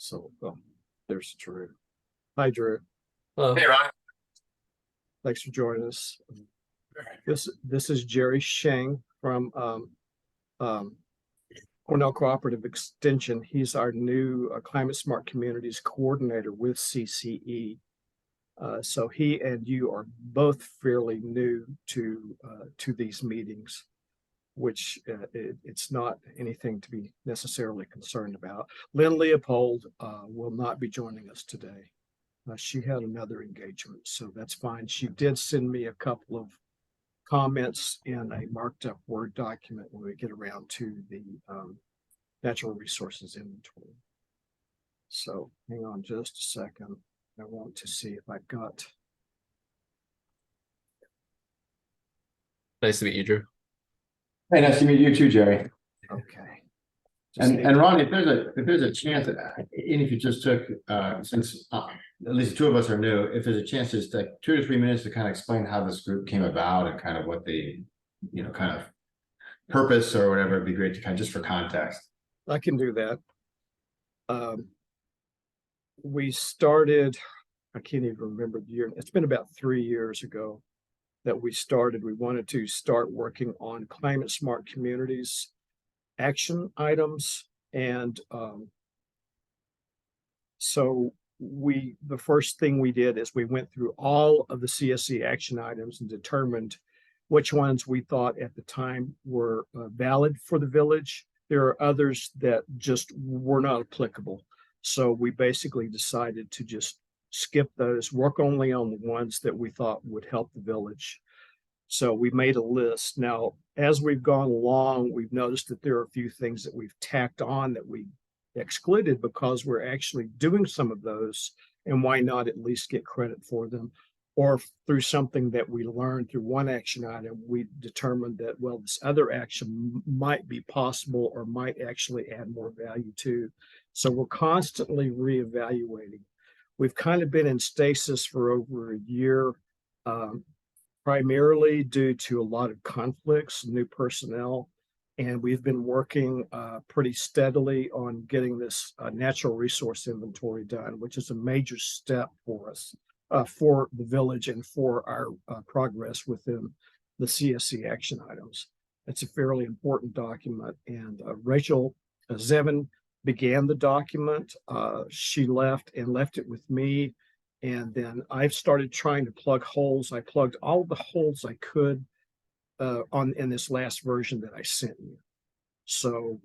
So there's Drew. Hi, Drew. Hey, Ron. Thanks for joining us. This is Jerry Sheng from Cornell Cooperative Extension. He's our new Climate Smart Communities Coordinator with CCE. So he and you are both fairly new to these meetings, which it's not anything to be necessarily concerned about. Lynn Leopold will not be joining us today. She had another engagement, so that's fine. She did send me a couple of comments in a marked up Word document when we get around to the natural resources inventory. So hang on just a second. I want to see if I've got. Nice to meet you, Drew. Hey, nice to meet you too, Jerry. Okay. And Ron, if there's a chance that even if you just took since at least two of us are new, if there's a chance just like 2 to 3 minutes to kind of explain how this group came about and kind of what the kind of purpose or whatever, it'd be great to kind of just for context. I can do that. We started, I can't even remember the year. It's been about 3 years ago that we started. We wanted to start working on climate smart communities action items. And so the first thing we did is we went through all of the CSC action items and determined which ones we thought at the time were valid for the village. There are others that just were not applicable. So we basically decided to just skip those, work only on the ones that we thought would help the village. So we made a list. Now, as we've gone along, we've noticed that there are a few things that we've tacked on that we excluded because we're actually doing some of those, and why not at least get credit for them? Or through something that we learned through one action item, we determined that, well, this other action might be possible or might actually add more value to. So we're constantly reevaluating. We've kind of been in stasis for over a year, primarily due to a lot of conflicts, new personnel, and we've been working pretty steadily on getting this natural resource inventory done, which is a major step for us, for the village and for our progress within the CSC action items. It's a fairly important document, and Rachel Zevin began the document. She left it with me. And then I've started trying to plug holes. I plugged all the holes I could in this last version that I sent you. So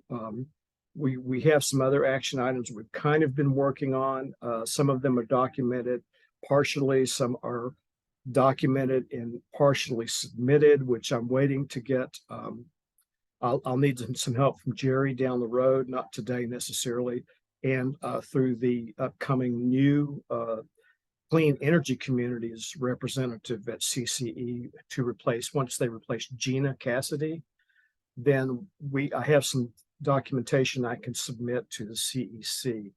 we have some other action items we've kind of been working on. Some of them are documented partially. Some are documented and partially submitted, which I'm waiting to get. I'll need some help from Jerry down the road, not today necessarily, and through the upcoming new Clean Energy Communities representative at CCE to replace, once they replace Gina Cassidy, then I have some documentation I can submit to the CEC.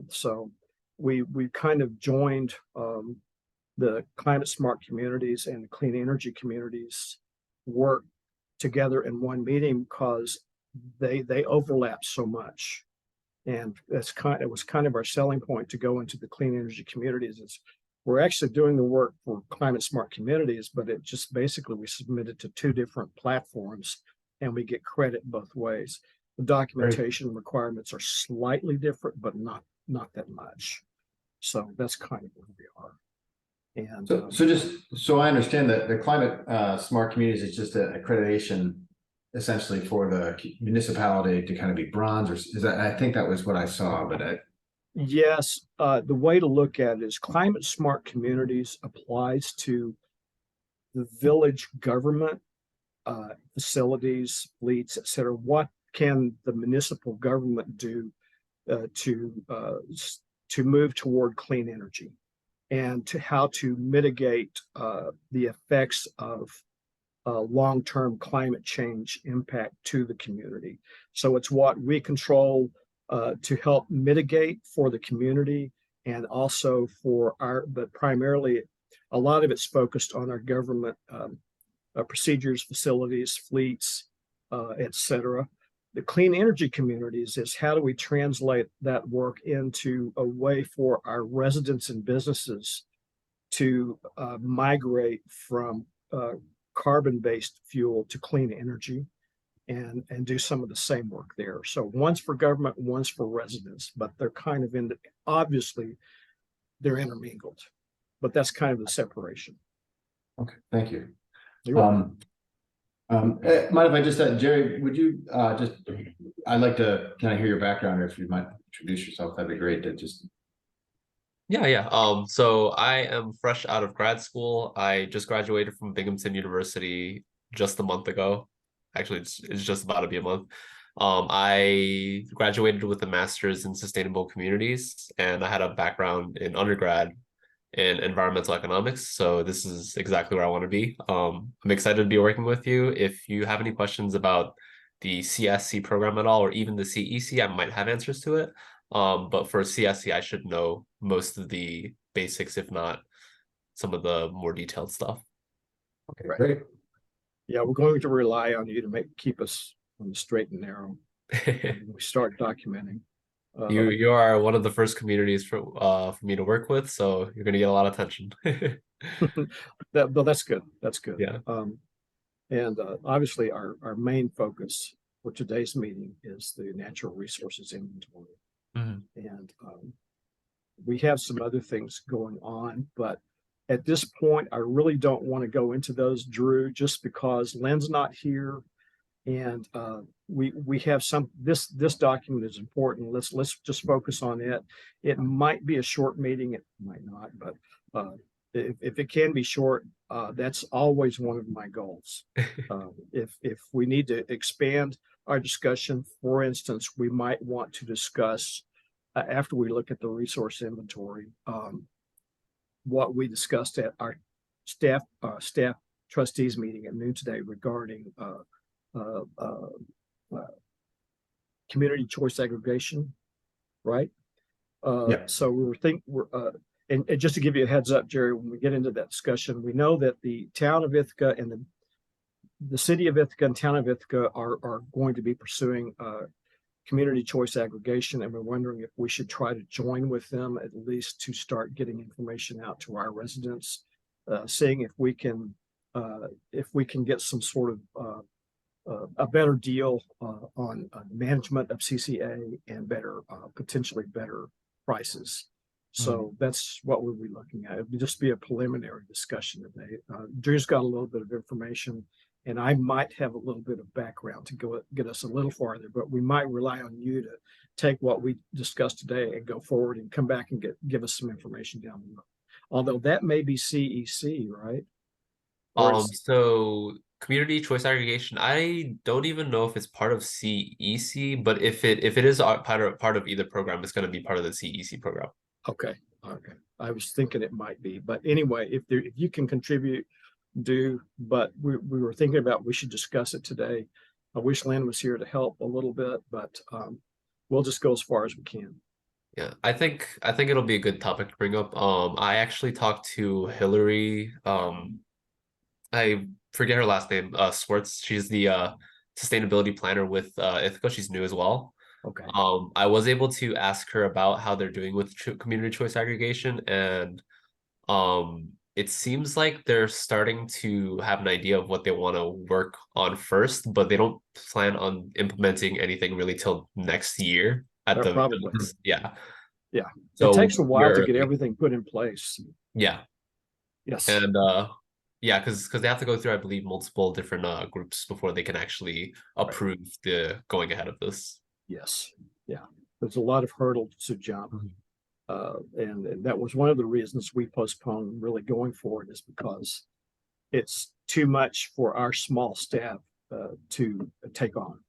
So we kind of joined the Climate Smart Communities and the Clean Energy Communities work together in one meeting because they overlap so much. And it was kind of our selling point to go into the clean energy communities. We're actually doing the work for climate smart communities, but it just basically we submit it to 2 different platforms and we get credit both ways. The documentation requirements are slightly different, but not that much. So that's kind of where we are. And so just so I understand that the climate smart communities is just an accreditation essentially for the municipality to kind of be bronze, or is that, I think that was what I saw, but yes, the way to look at it is climate smart communities applies to the village government, facilities, fleets, etc. What can the municipal government do to move toward clean energy, and to how to mitigate the effects of long-term climate change impact to the community. So it's what we control to help mitigate for the community, and also for but primarily a lot of it's focused on our government procedures, facilities, fleets, etc. the clean energy communities is how do we translate that work into a way for our residents and businesses to migrate from carbon-based fuel to clean energy and do some of the same work there. So one's for government, one's for residents, but they're kind of obviously they're intermingled, but that's kind of the separation. Okay, thank you. You're welcome. Mind if I just Jerry, would you I'd like to kind of hear your background, or if you might introduce yourself, that'd be great to just. Yeah. So I am fresh out of grad school. I just graduated from Binghamton University just a month ago. Actually, it's just about to be a month. I graduated with a master's in sustainable communities, and I had a background in undergrad in environmental economics. So this is exactly where I want to be. I'm excited to be working with you. If you have any questions about the CSC program at all, or even the CEC, I might have answers to it. But for CSC, I should know most of the basics, if not some of the more detailed stuff. Okay, great. Yeah, we're going to rely on you to keep us on the straight and narrow when we start documenting. You are one of the first communities for me to work with, so you're going to get a lot of attention. That's good. That's good. Yeah. And obviously, our main focus for today's meeting is the natural resources inventory. And we have some other things going on, but at this point, I really don't want to go into those, Drew, just because Lynn's not here, and we have this document is important. Let's just focus on it. It might be a short meeting, it might not, but if it can be short, that's always one of my goals. If we need to expand our discussion, for instance, we might want to discuss after we look at the resource inventory, what we discussed at our staff trustees meeting at noon today regarding community choice aggregation, right? Yeah. So and just to give you a heads up, Jerry, when we get into that discussion, we know that the town of Ithaca and the city of Ithaca and town of Ithaca are going to be pursuing community choice aggregation, and we're wondering if we should try to join with them at least to start getting information out to our residents, seeing if we can get some sort of a better deal on management of CCA and potentially better prices. So that's what we'll be looking at. It would just be a preliminary discussion today. Drew's got a little bit of information, and I might have a little bit of background to get us a little farther, but we might rely on you to take what we discussed today and go forward and come back and give us some information down the road. Although that may be CEC, right? So community choice aggregation, I don't even know if it's part of CEC, but if it is part of either program, it's going to be part of the CEC program. Okay. I was thinking it might be, but anyway, if you can contribute, do. But we were thinking about we should discuss it today. I wish Lynn was here to help a little bit, but we'll just go as far as we can. Yeah, I think it'll be a good topic to bring up. I actually talked to Hillary. I forget her last name. Swartz. She's the sustainability planner with Ithaca. She's new as well. Okay. I was able to ask her about how they're doing with community choice aggregation, and it seems like they're starting to have an idea of what they want to work on first, but they don't plan on implementing anything really till next year at the Probably. Yeah. So it takes a while to get everything put in place. Yeah. Yes. And yeah, because they have to go through, I believe, multiple different groups before they can actually approve the going ahead of this. Yes. Yeah. There's a lot of hurdles to jump. And that was one of the reasons we postponed really going forward, is because it's too much for our small staff to take on.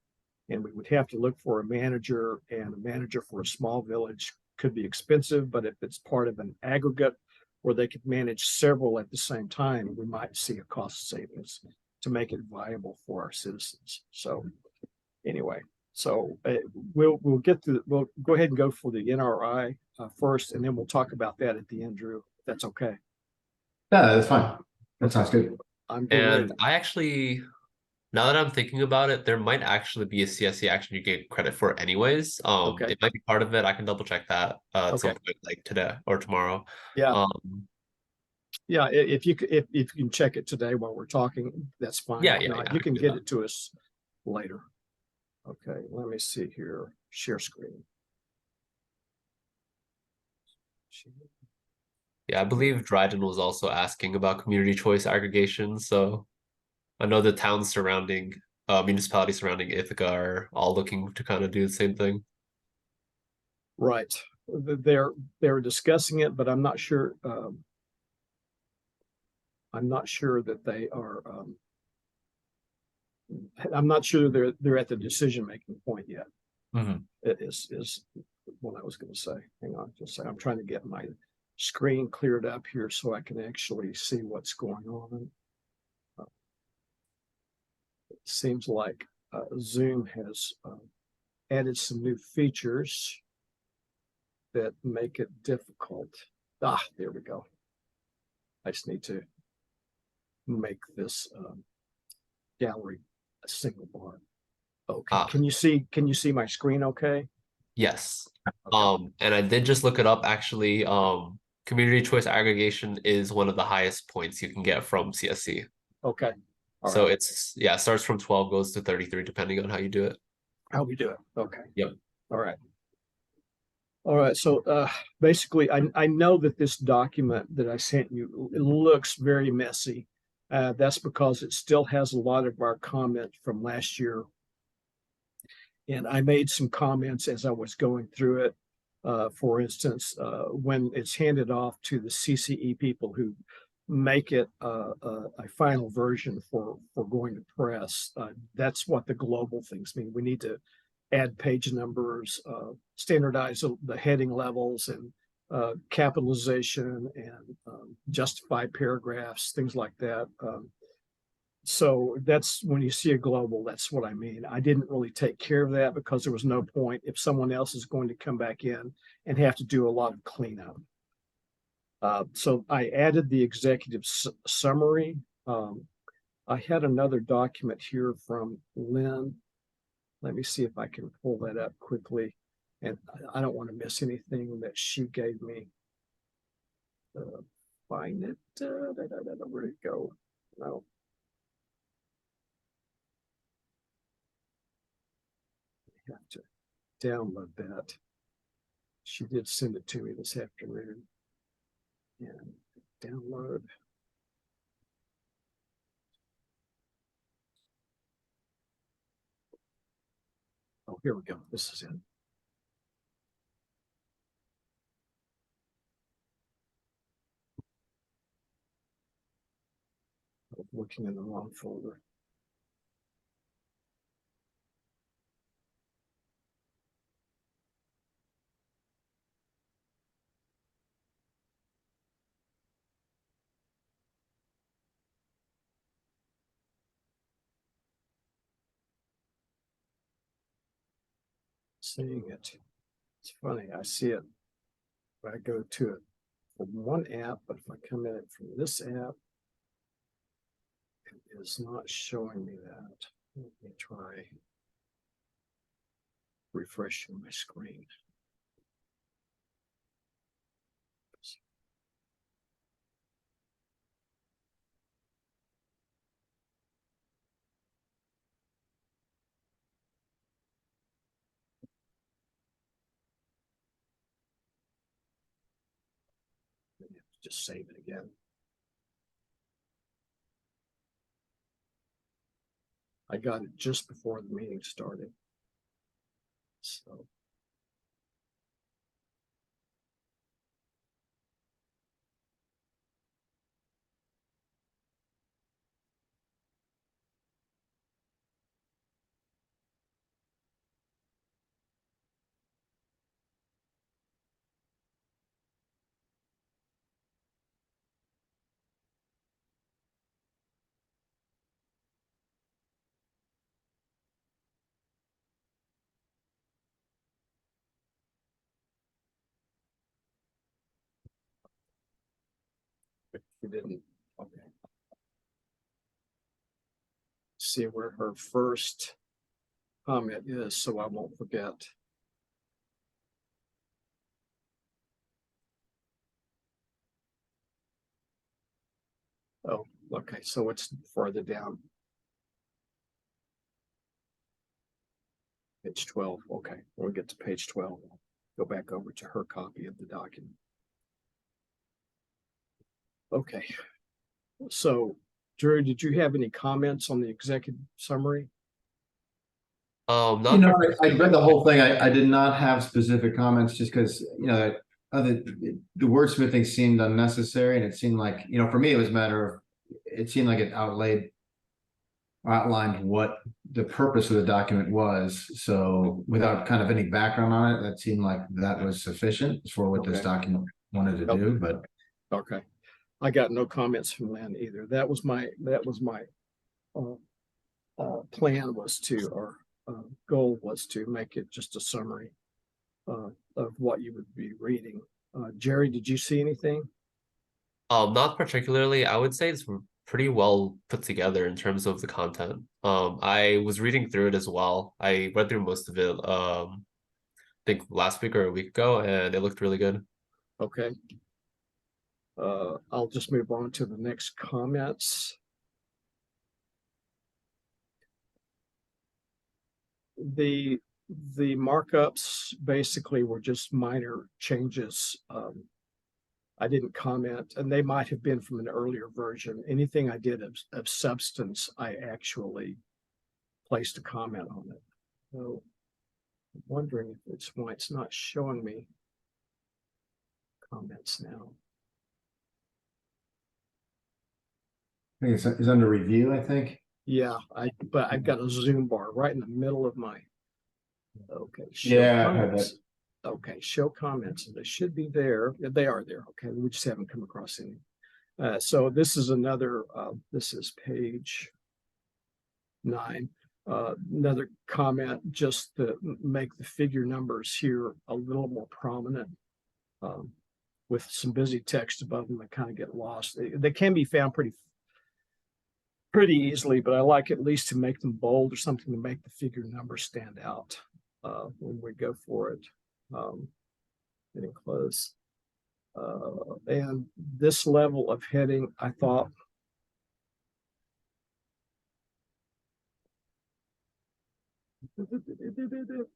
And we would have to look for a manager, and a manager for a small village could be expensive, but if it's part of an aggregate where they could manage several at the same time, we might see a cost savings to make it viable for our citizens. So anyway, so we'll go ahead and go for the NRI first, and then we'll talk about that at the end, Drew, if that's okay. Yeah, that's fine. That sounds good. And I actually Now that I'm thinking about it, there might actually be a CSC action you get credit for anyways. Okay. It might be part of it. I can double check that at some Okay. point, like today or tomorrow. Yeah. Um, Yeah. If you if you can check it today while we're talking, that's fine. yeah, If yeah, not, yeah. you I can do get that. it to us later. Okay. Let me see here. Share screen. Yeah, I believe Dryden was also asking about community choice aggregation. So I know the towns surrounding, municipalities surrounding Ithaca are all looking to kind of do the same thing. Right. They're discussing it, but I'm not sure. I'm not sure that they are. I'm not sure they're at the decision making point yet. Mhm. It is what I was going to say. Hang on, just say I'm trying to get my screen cleared up here so I can actually see what's going on. It seems like Zoom has added some new features that make it difficult. Ah, there we go. I just need to make this gallery a single bar. Okay. Ah, Can you see my screen okay? yes. Okay. And I did just look it up actually. Community choice aggregation is one of the highest points you can get from CSC. Okay. All So right. it's yeah, it starts from 12, goes to 33, depending on how you do it. How we do it. Okay. Yep. All right. All right. So basically I know that this document that I sent you, it looks very messy. That's because it still has a lot of our comments from last year. And I made some comments as I was going through it. For instance, when it's handed off to the CCE people who make it a final version for going to press, that's what the global things mean. We need to add page numbers, standardize the heading levels and capitalization and justify paragraphs, things like that. So that's when you see a global, that's what I mean. I didn't really take care of that because there was no point if someone else is going to come back in and have to do a lot of cleanup. So I added the executive summary. I had another document here from Lynn. Let me see if I can pull that up quickly. And I don't want to miss anything that she gave me. Find it. Where'd it go? No. I have to download that. She did send it to me this afternoon. And download. Oh, here we go. This is it. I'm looking in the wrong folder. Seeing it. It's funny. I see it. I go to it from one app, but if I come in it from this app, it is not showing me that. Let me try refreshing my screen. Just save it again. I got it just before the meeting started. So if you didn't, okay. see where her first comment is, so I won't forget. Oh, okay, so it's further down. Page 12, okay, when we get to page 12, go back over to her copy of the document. Okay, so Drew, did you have any comments on the executive summary? Not You know, I particularly. read the whole thing. I did not have specific comments just because, you know, the wordsmithing seemed unnecessary, and it seemed like, you know, for me, it was a matter of, it seemed like it outlined what the purpose of the document was. So without kind of any background on it, that seemed like that was sufficient for what this Okay. document wanted to do, but. Okay, I got no comments from Lynn either. That was my plan was to, or goal was to make it just a summary of what you would be reading. Jerry, did you see anything? Not particularly. I would say it's pretty well put together in terms of the content. I was reading through it as well. I read through most of it, I think last week or a week ago, and it looked really good. Okay. I'll just move on to the next comments. The markups basically were just minor changes. I didn't comment, and they might have been from an earlier version. Anything I did of substance, I actually placed a comment on it. So I'm wondering if it's why it's not showing me comments now. I think it's under review, I think. Yeah, but I've got a zoom bar right in the middle of my. Okay. Yeah, I heard that. Okay, show comments. They should be there. They are there. Okay, we just haven't come across any. So this is another. This is page 9. Another comment just to make the figure numbers here a little more prominent. With some busy text above them that kind of get lost. They can be found pretty easily, but I like at least to make them bold or something to make the figure numbers stand out when we go for it. Getting close. And this level of heading, I thought,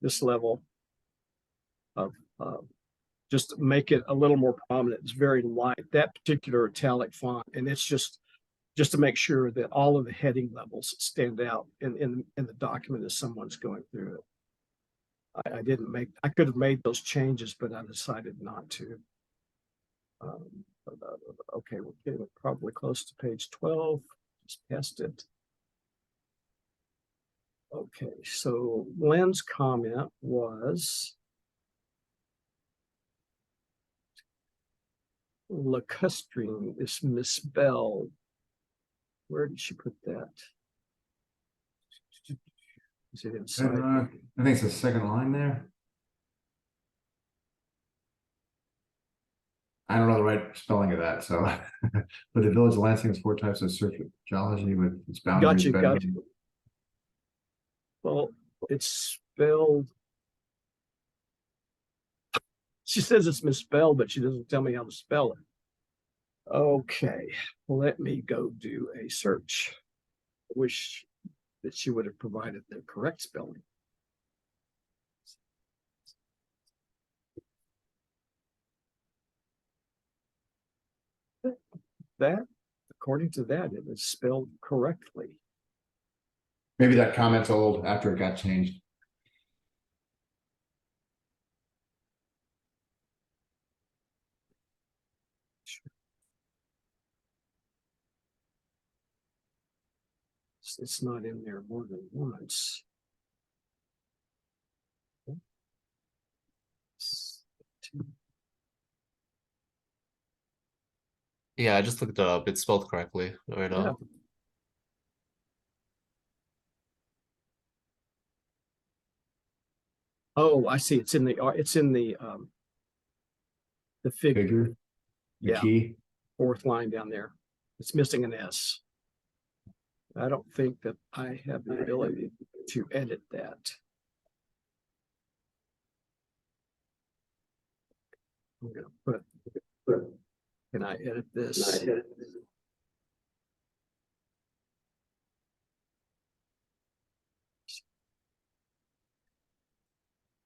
this level of just make it a little more prominent. It's very light, that particular italic font, and it's just to make sure that all of the heading levels stand out in the document as someone's going through it. I could have made those changes, but I decided not to. Okay, we're getting probably close to page 12. Just passed it. Okay, so Lynn's comment was lacustrine is misspelled. Where did she put that? Is it inside? I think it's the second line there. I don't know the right spelling of that, so. But the village of Lansing has 4 types of surface geology with its boundaries. Got you. Well, it's spelled. She says it's misspelled, but she doesn't tell me how to spell it. Okay, let me go do a search. I wish that she would have provided the correct spelling. That, according to that, it is spelled correctly. Maybe that comment's old after it got changed. It's not in there more than once. Yeah, I just looked it up. It's spelled correctly right now. Yeah. Oh, I see. It's in the figure. The Yeah. key. 4th line down there. It's missing an S. I don't think that I have the ability to edit that. I'm gonna put, can I edit this?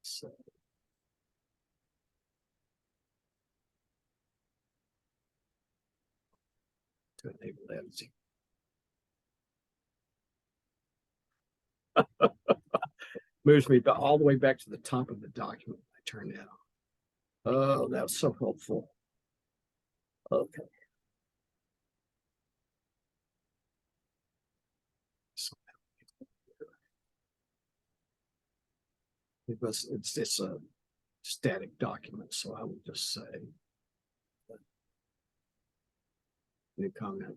So, to enable editing. Moves me all the way back to the top of the document. I turned that on. Oh, that was so helpful. Okay. So, it's a static document, so I would just say new comment.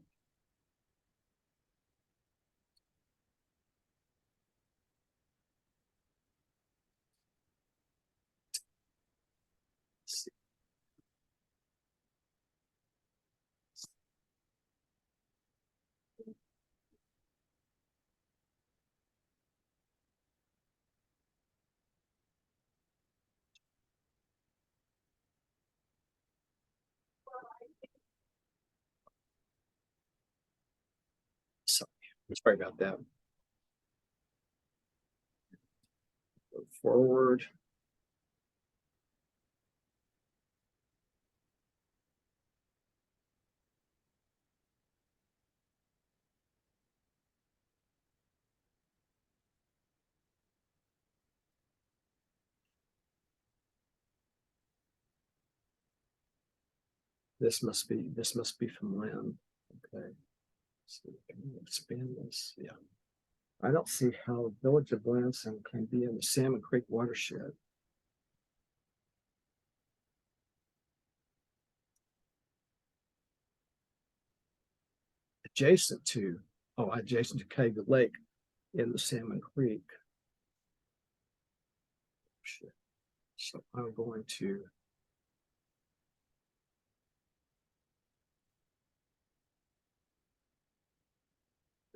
Sorry about that. Go forward. This must be from Lynn. Okay. So can we expand this? Yeah. I don't see how Village of Lansing can be in the Salmon Creek watershed. Adjacent to Cayuga Lake in the Salmon Creek. So I'm going to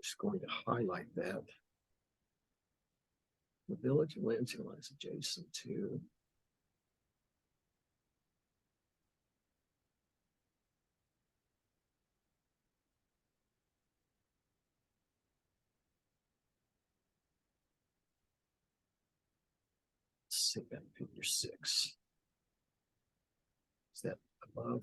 just going to highlight that. The Village of Lansing lies adjacent to figure 6. Is that above?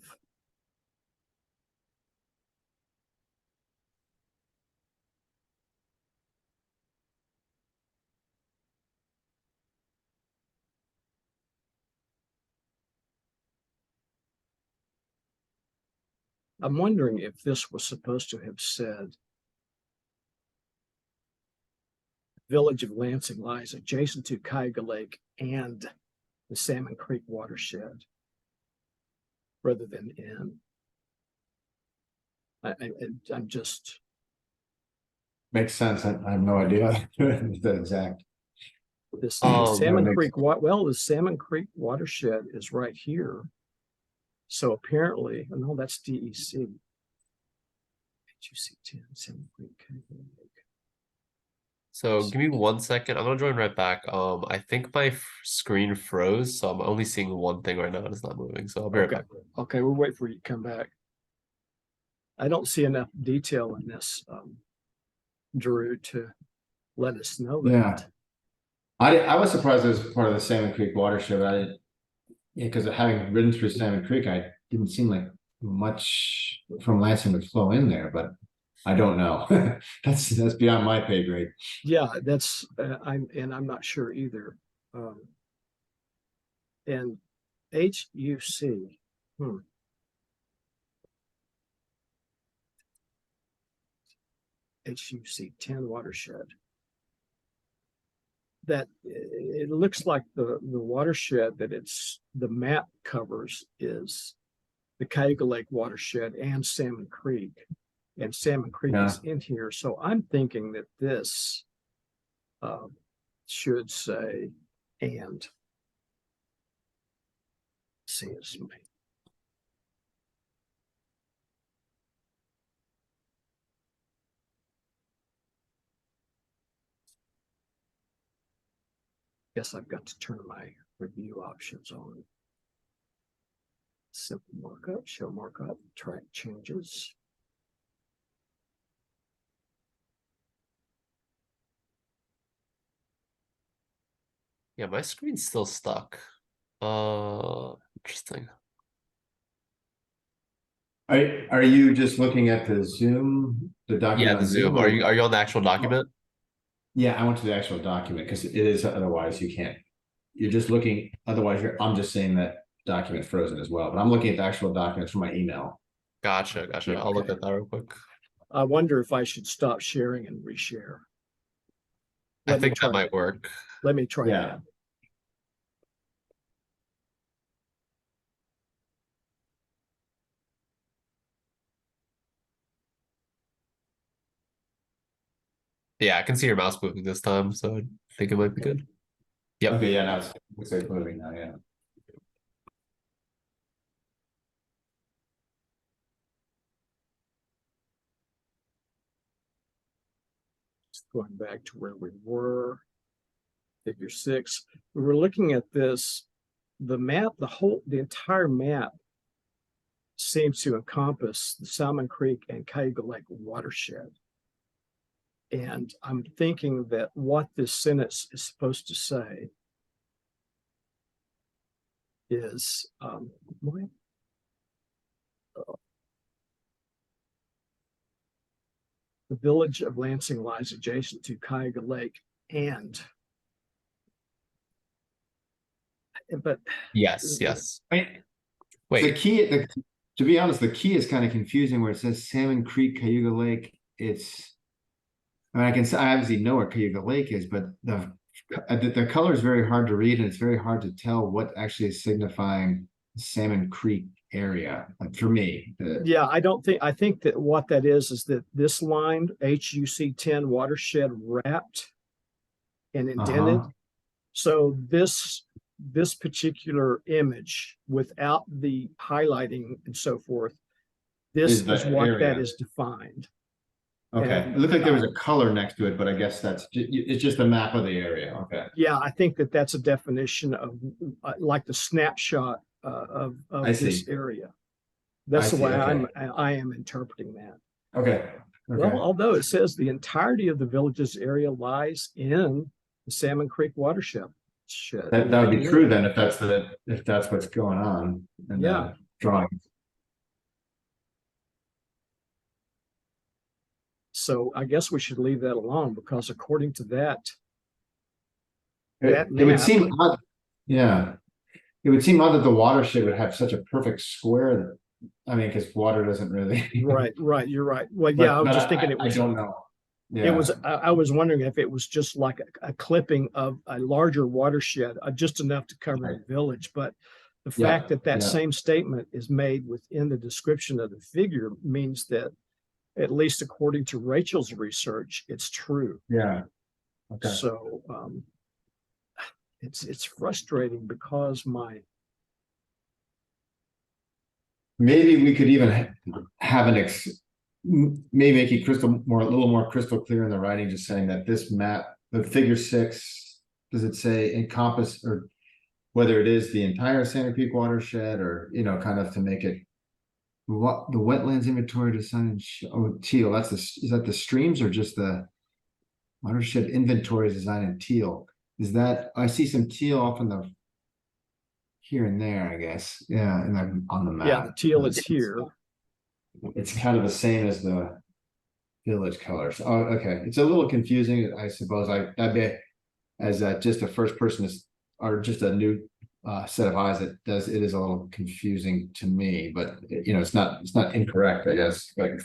I'm wondering if this was supposed to have said Village of Lansing lies adjacent to Cayuga Lake and the Salmon Creek watershed rather than in. I'm just. Makes sense. I have no idea the exact. This Oh, Salmon that makes- Creek, well, the Salmon Creek watershed is right here. So apparently, no, that's DEC. HUC 10, Salmon Creek, Cayuga Lake. so give me 1 second. I'm gonna join right back. I think my screen froze, so I'm only seeing one thing right now and it's not moving. So I'll be right Okay. back. Okay, we'll wait for you to come back. I don't see enough detail in this, Drew, to let us know that. Yeah. I was surprised it was part of the Salmon Creek watershed. Because having ridden through Salmon Creek, I didn't seem like much from Lansing would flow in there, but I don't know. That's beyond my pay grade. Yeah, that's I'm not sure either. And HUC, HUC 10 watershed. That it looks like the watershed that the map covers is the Cayuga Lake watershed and Salmon Creek, and Salmon Creek is in here. So I'm thinking that this should say and. CSC. Guess I've got to turn my review options on. Simple markup, show markup, track changes. Yeah, my screen's still stuck. Interesting. Are you just looking at the Zoom, the document Yeah, the on Zoom. or- Are you on the actual document? Yeah, I went to the actual document because it is, otherwise you can't. You're just looking, otherwise I'm just saying that document frozen as well, but I'm looking at the actual documents from my email. Gotcha. Yeah, I'll look okay. at that real quick. I wonder if I should stop sharing and reshare. I think that might work. Let me try Yeah. that. Yeah, I can see your mouse moving this time, so I think it might be good. Yep. Okay, yeah, now it looks like moving now, yeah. Just going back to where we were. Figure 6. We were looking at this, the map, the entire map seems to encompass the Salmon Creek and Cayuga Lake watershed. And I'm thinking that what this sentence is supposed to say is, the village of Lansing lies adjacent to Cayuga Lake but Yes. The Wait. key, to be honest, the key is kind of confusing where it says Salmon Creek, Cayuga Lake. I mean, I obviously know where Cayuga Lake is, but the color is very hard to read, and it's very hard to tell what actually is signifying Salmon Creek area, like for me. Yeah, I think that what that is that this line, HUC 10 watershed wrapped and indented. So this particular image without the highlighting and so forth, this is what area that is defined. Okay, And, it looked like there was a color next to it, but I guess it's just a map of the area. Okay. Yeah, I think that that's a definition of like the snapshot of this area. That's the way I am interpreting that. Okay. Well, although it says the entirety of the village's area lies in the Salmon Creek watershed. That would be true then if that's what's going on in the drawing. So I guess we should leave that alone because according to that, It would seem odd. Yeah. It would seem odd that the watershed would have such a perfect square. I mean, because water doesn't really. Right. You're right. Well, yeah, I was just thinking it was. I don't know. Yeah. It was. I was wondering if it was just like a clipping of a larger watershed, just enough to cover the village. But the fact that same statement is made within the description of the figure means that, at least according to Rachel's research, it's true. Yeah. Okay. So it's frustrating because maybe we could even have maybe make it a little more crystal clear in the writing, just saying that this map, the figure 6, does it say encompass, or whether it is the entire Salmon Creek watershed, or kind of to make it what the wetlands inventory design teal. Is that the streams or just the watershed inventory design in teal? Is that, I see some teal off in the here and there, I guess. Yeah, and then on the map. Yeah, the teal is here. It's kind of the same as the village colors. Oh, okay. It's a little confusing, I suppose. That'd be as just a first person or just a new set of eyes. It is a little confusing to me, but it's not incorrect, I guess. Like,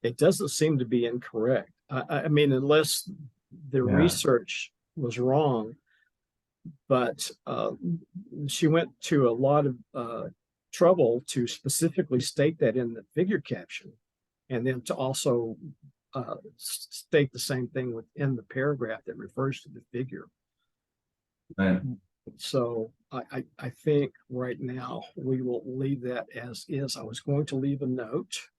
it doesn't seem to be incorrect. I mean, unless the research was wrong, but she went to a lot of trouble to specifically state that in the figure caption, and then to also state the same thing within the paragraph that refers to the figure. Right. So I think right now we will leave that as is. I was going to leave a note.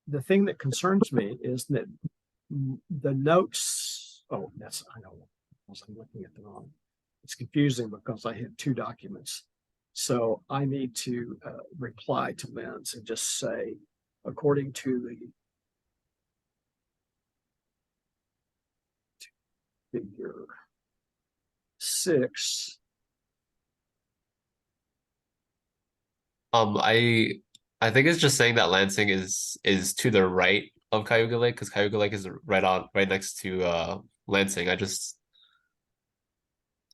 The thing that concerns me is that the notes. Oh, I know. I'm looking at the wrong. it's confusing because I have two documents. So I need to reply to Lynn's and just say, according to the figure 6. I think it's just saying that Lansing is to the right of Cayuga Lake because Cayuga Lake is right next to Lansing.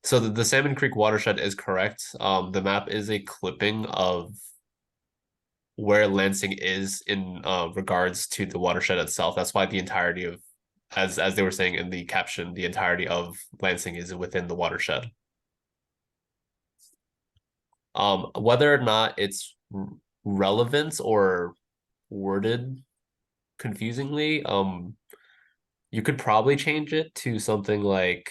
So the Salmon Creek watershed is correct. The map is a clipping of where Lansing is in regards to the watershed itself. That's why the entirety of, as they were saying in the caption, the entirety of Lansing is within the watershed. Whether or not it's relevant or worded confusingly, you could probably change it to something like,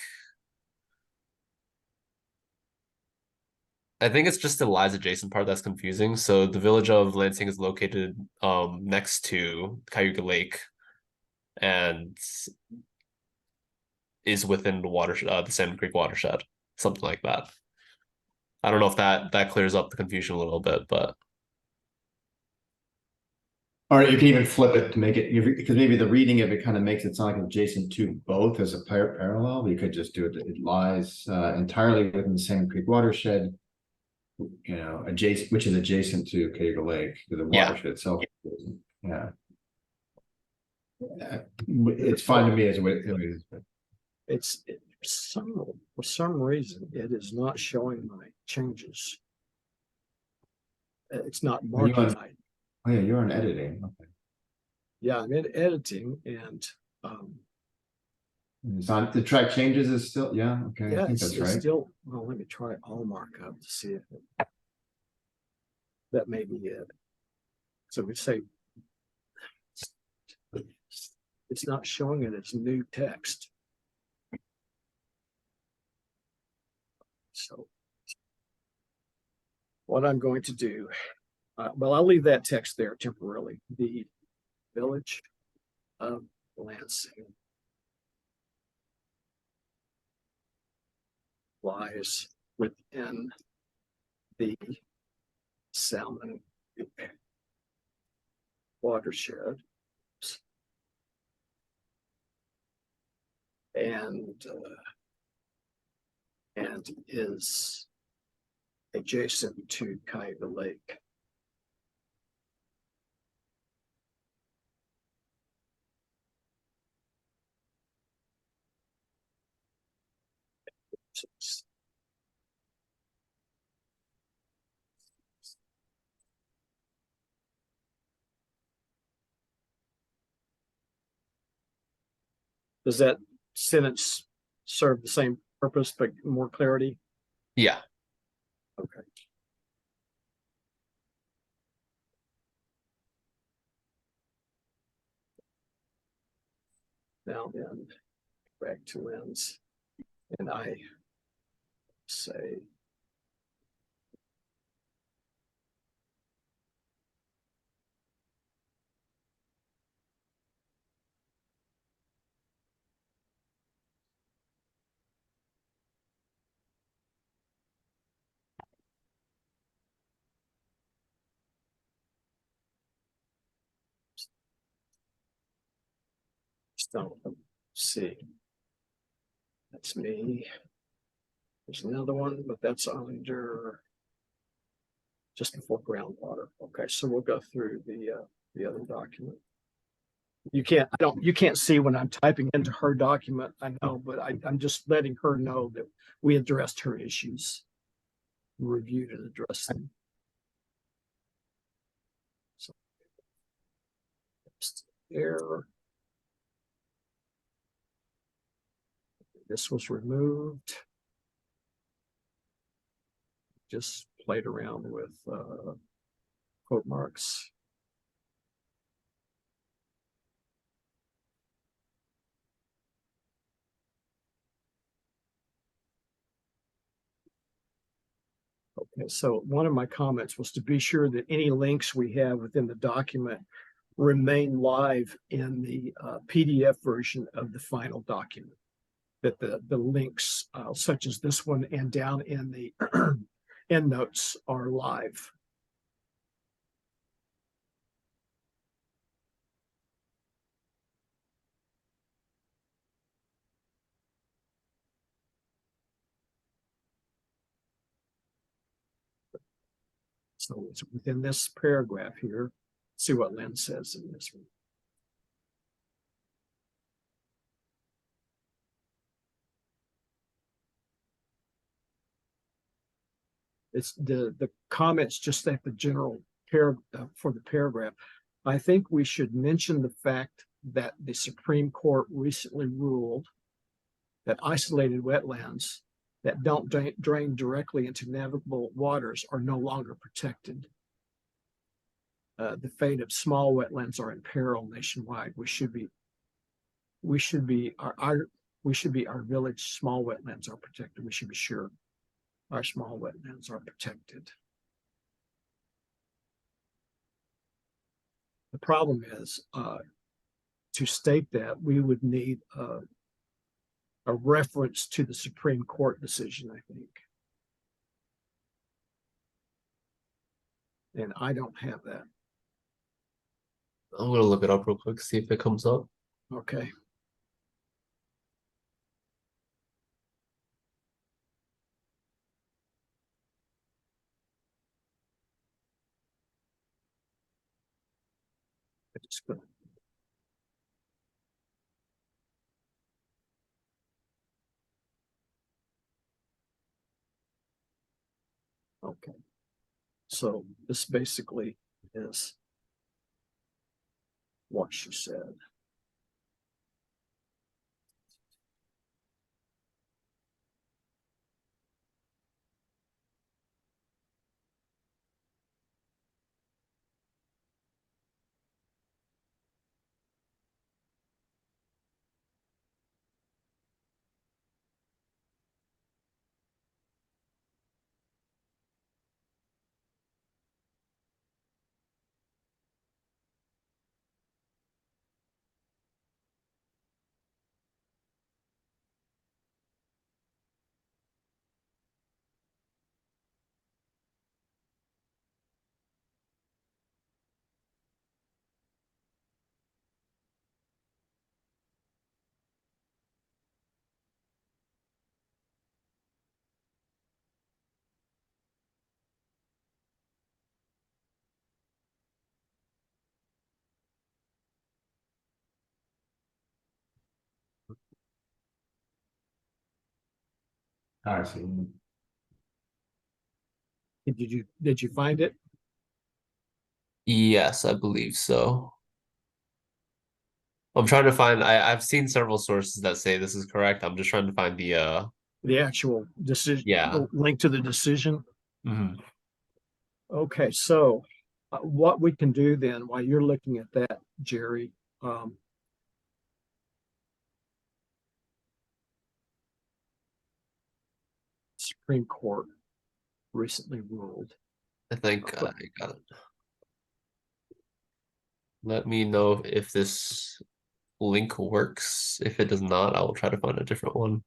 I think it's just the lies adjacent part that's confusing. So the village of Lansing is located next to Cayuga Lake and is within the watershed, the Salmon Creek watershed, something like that. I don't know if that clears up the confusion a little bit, but Or you can even flip it to make it, because maybe the reading of it kind of makes it sound like adjacent to both as a parallel. You could just do it. It lies entirely within the Salmon Creek watershed, you know, adjacent, which is adjacent to Cayuga Lake, to the Yeah. watershed itself. Yeah. It's fine to me as a way it is. But For some reason, it is not showing my changes. It's not Are you on- marking. Oh yeah, you're on editing. Okay. Yeah, I'm in editing and It's on the track changes is still, yeah, okay, yeah, I think it's, that's it's right. still, well, let me try all markup to see if that may be it. So we say it's not showing it as new text. So what I'm going to do, well, I'll leave that text there temporarily. The village of Lansing lies within the Salmon watershed and is adjacent to Cayuga Lake. Does that sentence serve the same purpose but more clarity? yeah. Okay. Now then, back to lens, and I say don't see. That's me. There's another one, but that's under just before groundwater. Okay, so we'll go through the other document. You can't see when I'm typing into her document, I know, but I'm just letting her know that we addressed her issues, reviewed and addressed them. So there. This was removed. Just played around with quote marks. Okay, so one of my comments was to be sure that any links we have within the document remain live in the PDF version of the final document. that the links such as this one and down in the end notes are live. So it's within this paragraph here. See what Lynn says in this one. It's the comments just at the general for the paragraph. I think we should mention the fact that the Supreme Court recently ruled that isolated wetlands that don't drain directly into navigable waters are no longer protected. The fate of small wetlands are in peril nationwide. We should be our village small wetlands are protected. We should be sure our small wetlands are protected. The problem is to state that we would need a reference to the Supreme Court decision, I think. And I don't have that. I'm gonna look it up real quick, see if it comes up. Okay. It's good. Okay. So this basically is what she said. I see. Did you find it? Yes, I believe so. I'm trying to find, I've seen several sources that say this is correct. I'm just trying to find The actual decision, Yeah. the link to the decision. mhm. Okay, so what we can do then, while you're looking at that, Jerry, Supreme Court recently ruled. I think I got it. Let me know if this link works. If it does not, I will try to find a different one.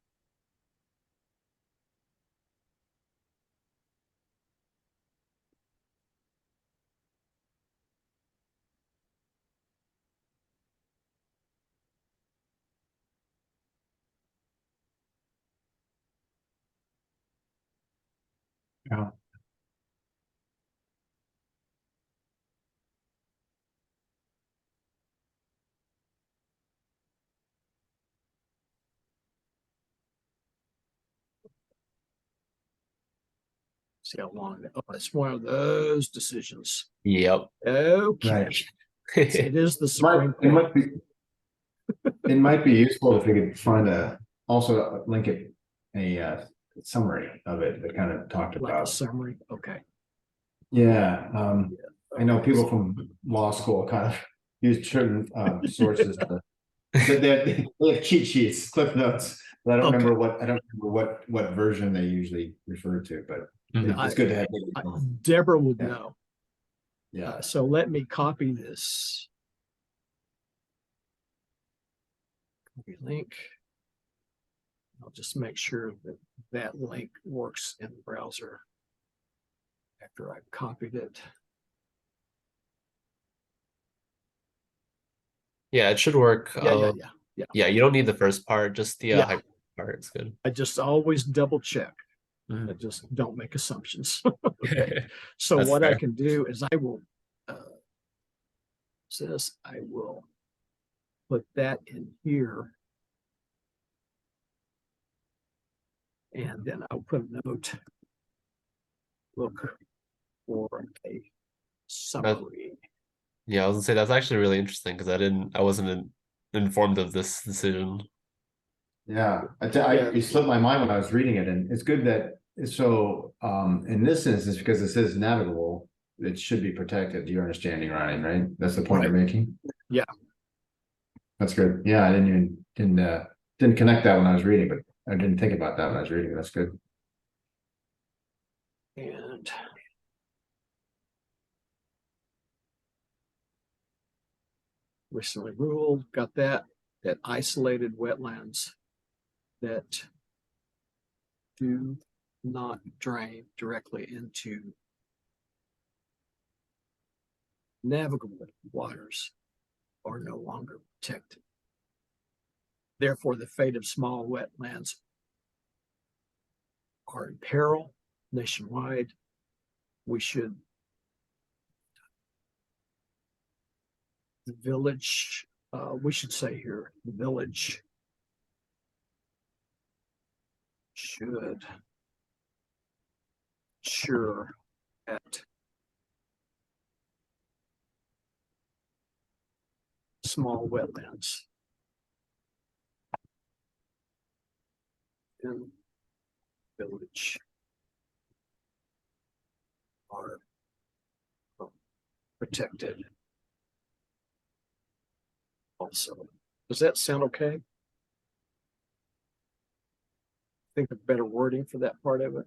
Yeah. See how long. Oh, it's one of those decisions. Yep. Okay, Right. it is the It Supreme might Court. be it might be useful if we could find also link it a summary of it that kind of talked Like a about. summary. Okay. Yeah, I know people from law school kind of use certain sources they have cheat sheets, cliff notes, but I don't remember what version they usually refer to, but Mhm. it's good to have. Deborah would Yeah. know. Yeah. So let me copy this. Copy link. I'll just make sure that that link works in the browser after I've copied it. Yeah, it should work. Yeah. Yeah, you don't need the first part, just the Yeah. hyper part. It's good. I just always double check. Mhm. I just don't make assumptions. Okay. So That's what I fair. can do is I will put that in here. And then I'll put a note. Look for a summary. Yeah, I was gonna say that's actually really interesting because I wasn't informed of this decision. Yeah, Yeah. it slipped my mind when I was reading it, and it's good that, so, in this instance, because it says navigable, it should be protected. Do you understanding, Ryan, right? That's the point you're making? Yeah. That's good. Yeah, I didn't connect that when I was reading, but I didn't think about that when I was reading. That's good. And recently ruled, got that isolated wetlands that do not drain directly into navigable waters are no longer protected. Therefore, the fate of small wetlands are in peril nationwide. We should, the village, we should say here, the village should ensure that small wetlands in village are protected also. Does that sound okay? Think of better wording for that part of it.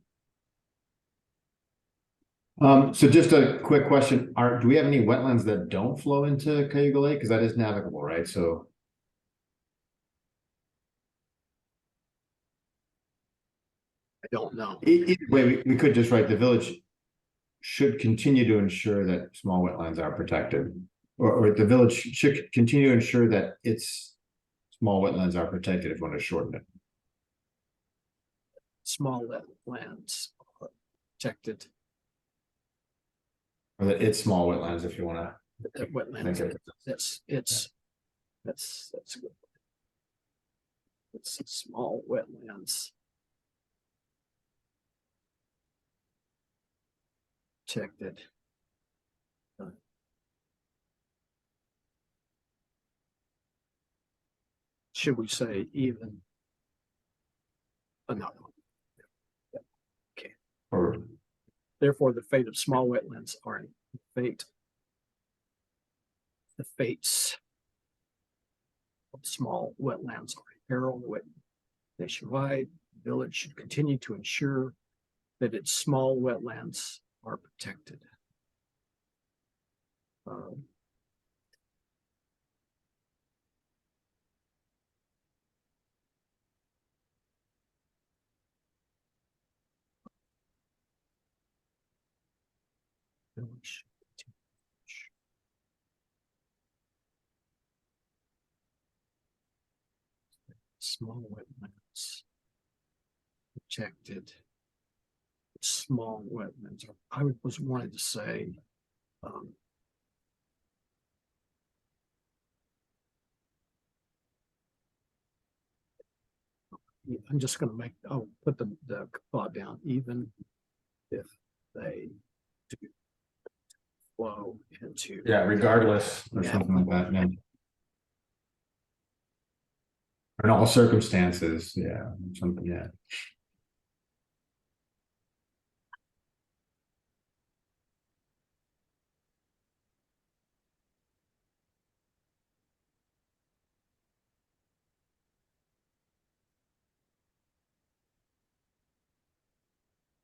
So just a quick question, do we have any wetlands that don't flow into Cayuga Lake? Because that is navigable, right? So. I don't know. Either way, we could just write the village should continue to ensure that small wetlands are protected. Or the village should continue to ensure that its small wetlands are protected, if you want to shorten it. Small wetlands are protected. Or that it's small wetlands, if you want to. Wetlands. Okay. That's good. It's small wetlands. Protected. Should we say even? No. Okay. Or Therefore, the fate of small wetlands are in fate. The fates of small wetlands are in peril nationwide. The village should continue to ensure that its small wetlands are protected. Village small wetlands protected. Small wetlands. I was wanted to say I'm just going to put the thought down, even if they do flow into. yeah, regardless, or something like that. Yeah. Or in all circumstances, yeah, something, yeah.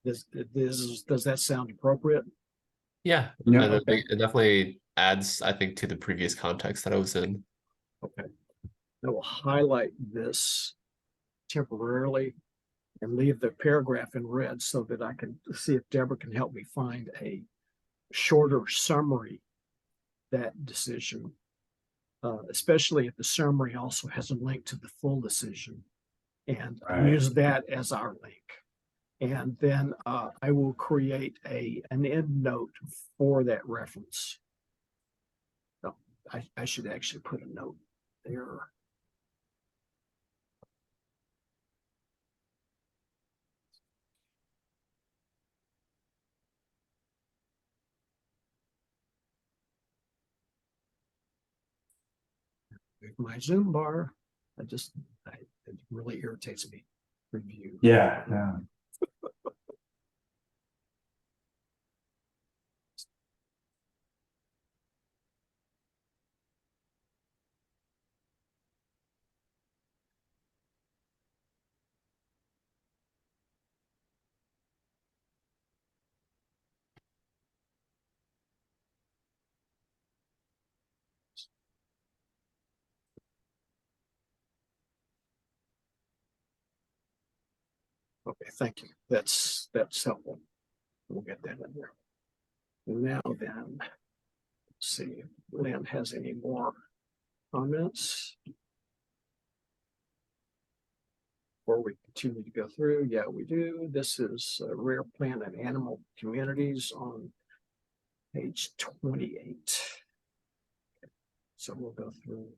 Does that sound appropriate? Yeah, Yeah. and Okay. it definitely adds, I think, to the previous context that I was in. Okay. I will highlight this temporarily and leave the paragraph in red so that I can see if Deborah can help me find a shorter summary that decision, especially if the summary also has a link to the full decision, and use that as our link. And then I will create an end note for that reference. So I should actually put a note there. With my Zoom bar, it really irritates me. Review. Yeah. Okay, thank you. That's helpful. We'll get that in there. Now then, let's see if Lynn has any more comments before we continue to go through. Yeah, we do. This is rare plant and animal communities on page 28. So we'll go through.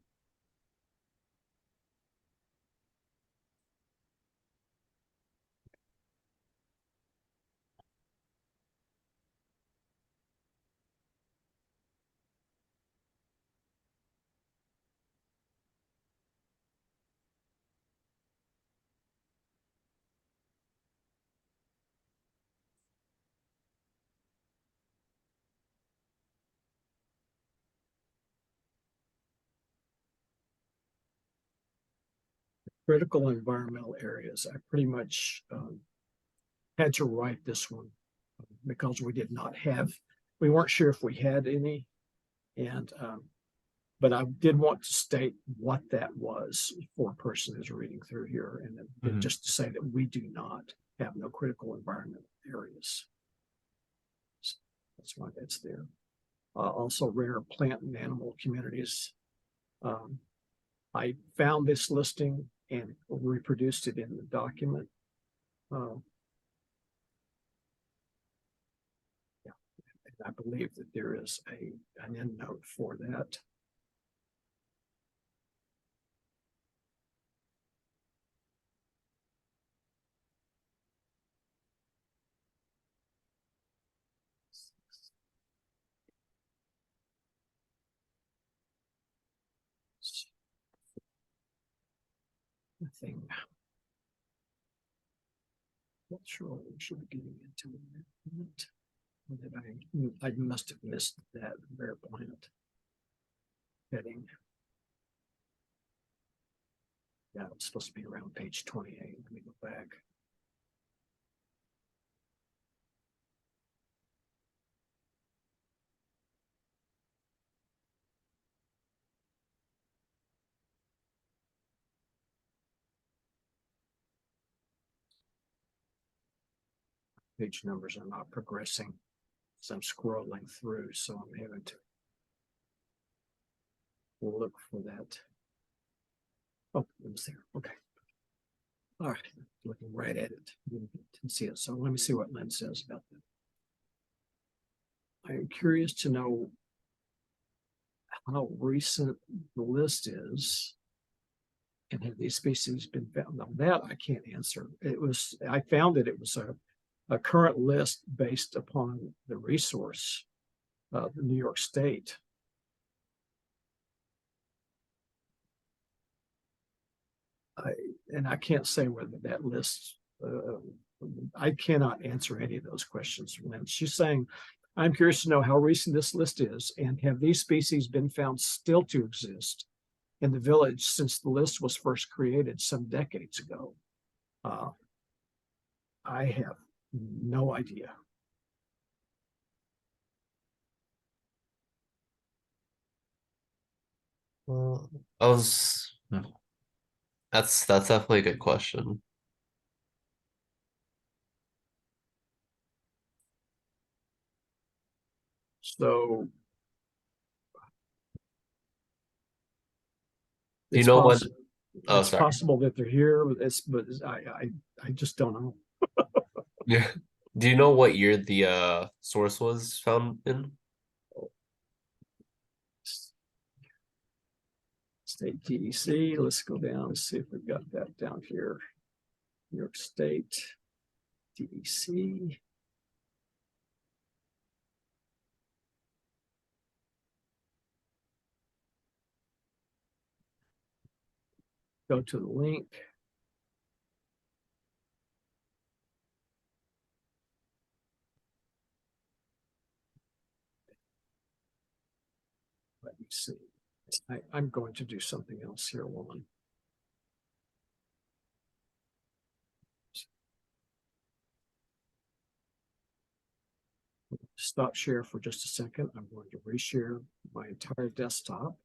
Critical environmental areas. I pretty much had to write this one because we weren't sure if we had any. And, but I did want to state what that was for a person who's reading through here. And just to say that we do not have no critical environmental areas. So that's why that's there. Also rare plant and animal communities. I found this listing and reproduced it in the document. Yeah, and I believe that there is an end note for that. Thing. Not sure what we should be getting into that. I must have missed that rare plant heading. Yeah, it's supposed to be around page 28. Let me go back. Page numbers are not progressing as I'm scrolling through, so I'm having to look for that. Oh, it was there. Okay. All right, looking right at it. You can see it. So let me see what Lynn says about that. I am curious to know how recent the list is. And have these species been found? Now that I can't answer. I found that it was a current list based upon the resource, the New York State. I can't say whether that list, I cannot answer any of those questions. When she's saying, I'm curious to know how recent this list is and have these species been found still to exist in the village since the list was first created some decades ago. I have no idea. Well, That's definitely a good question. So Do you it's know when? possible, Oh, it's sorry. possible that they're here, but I just don't know. Yeah. Do you know what year the source was found in? State DEC, let's go down and see if we've got that down here. New York State DEC. Go to the link. Let me see. I'm going to do something else here, woman. Stop share for just a second. I'm going to reshare my entire desktop.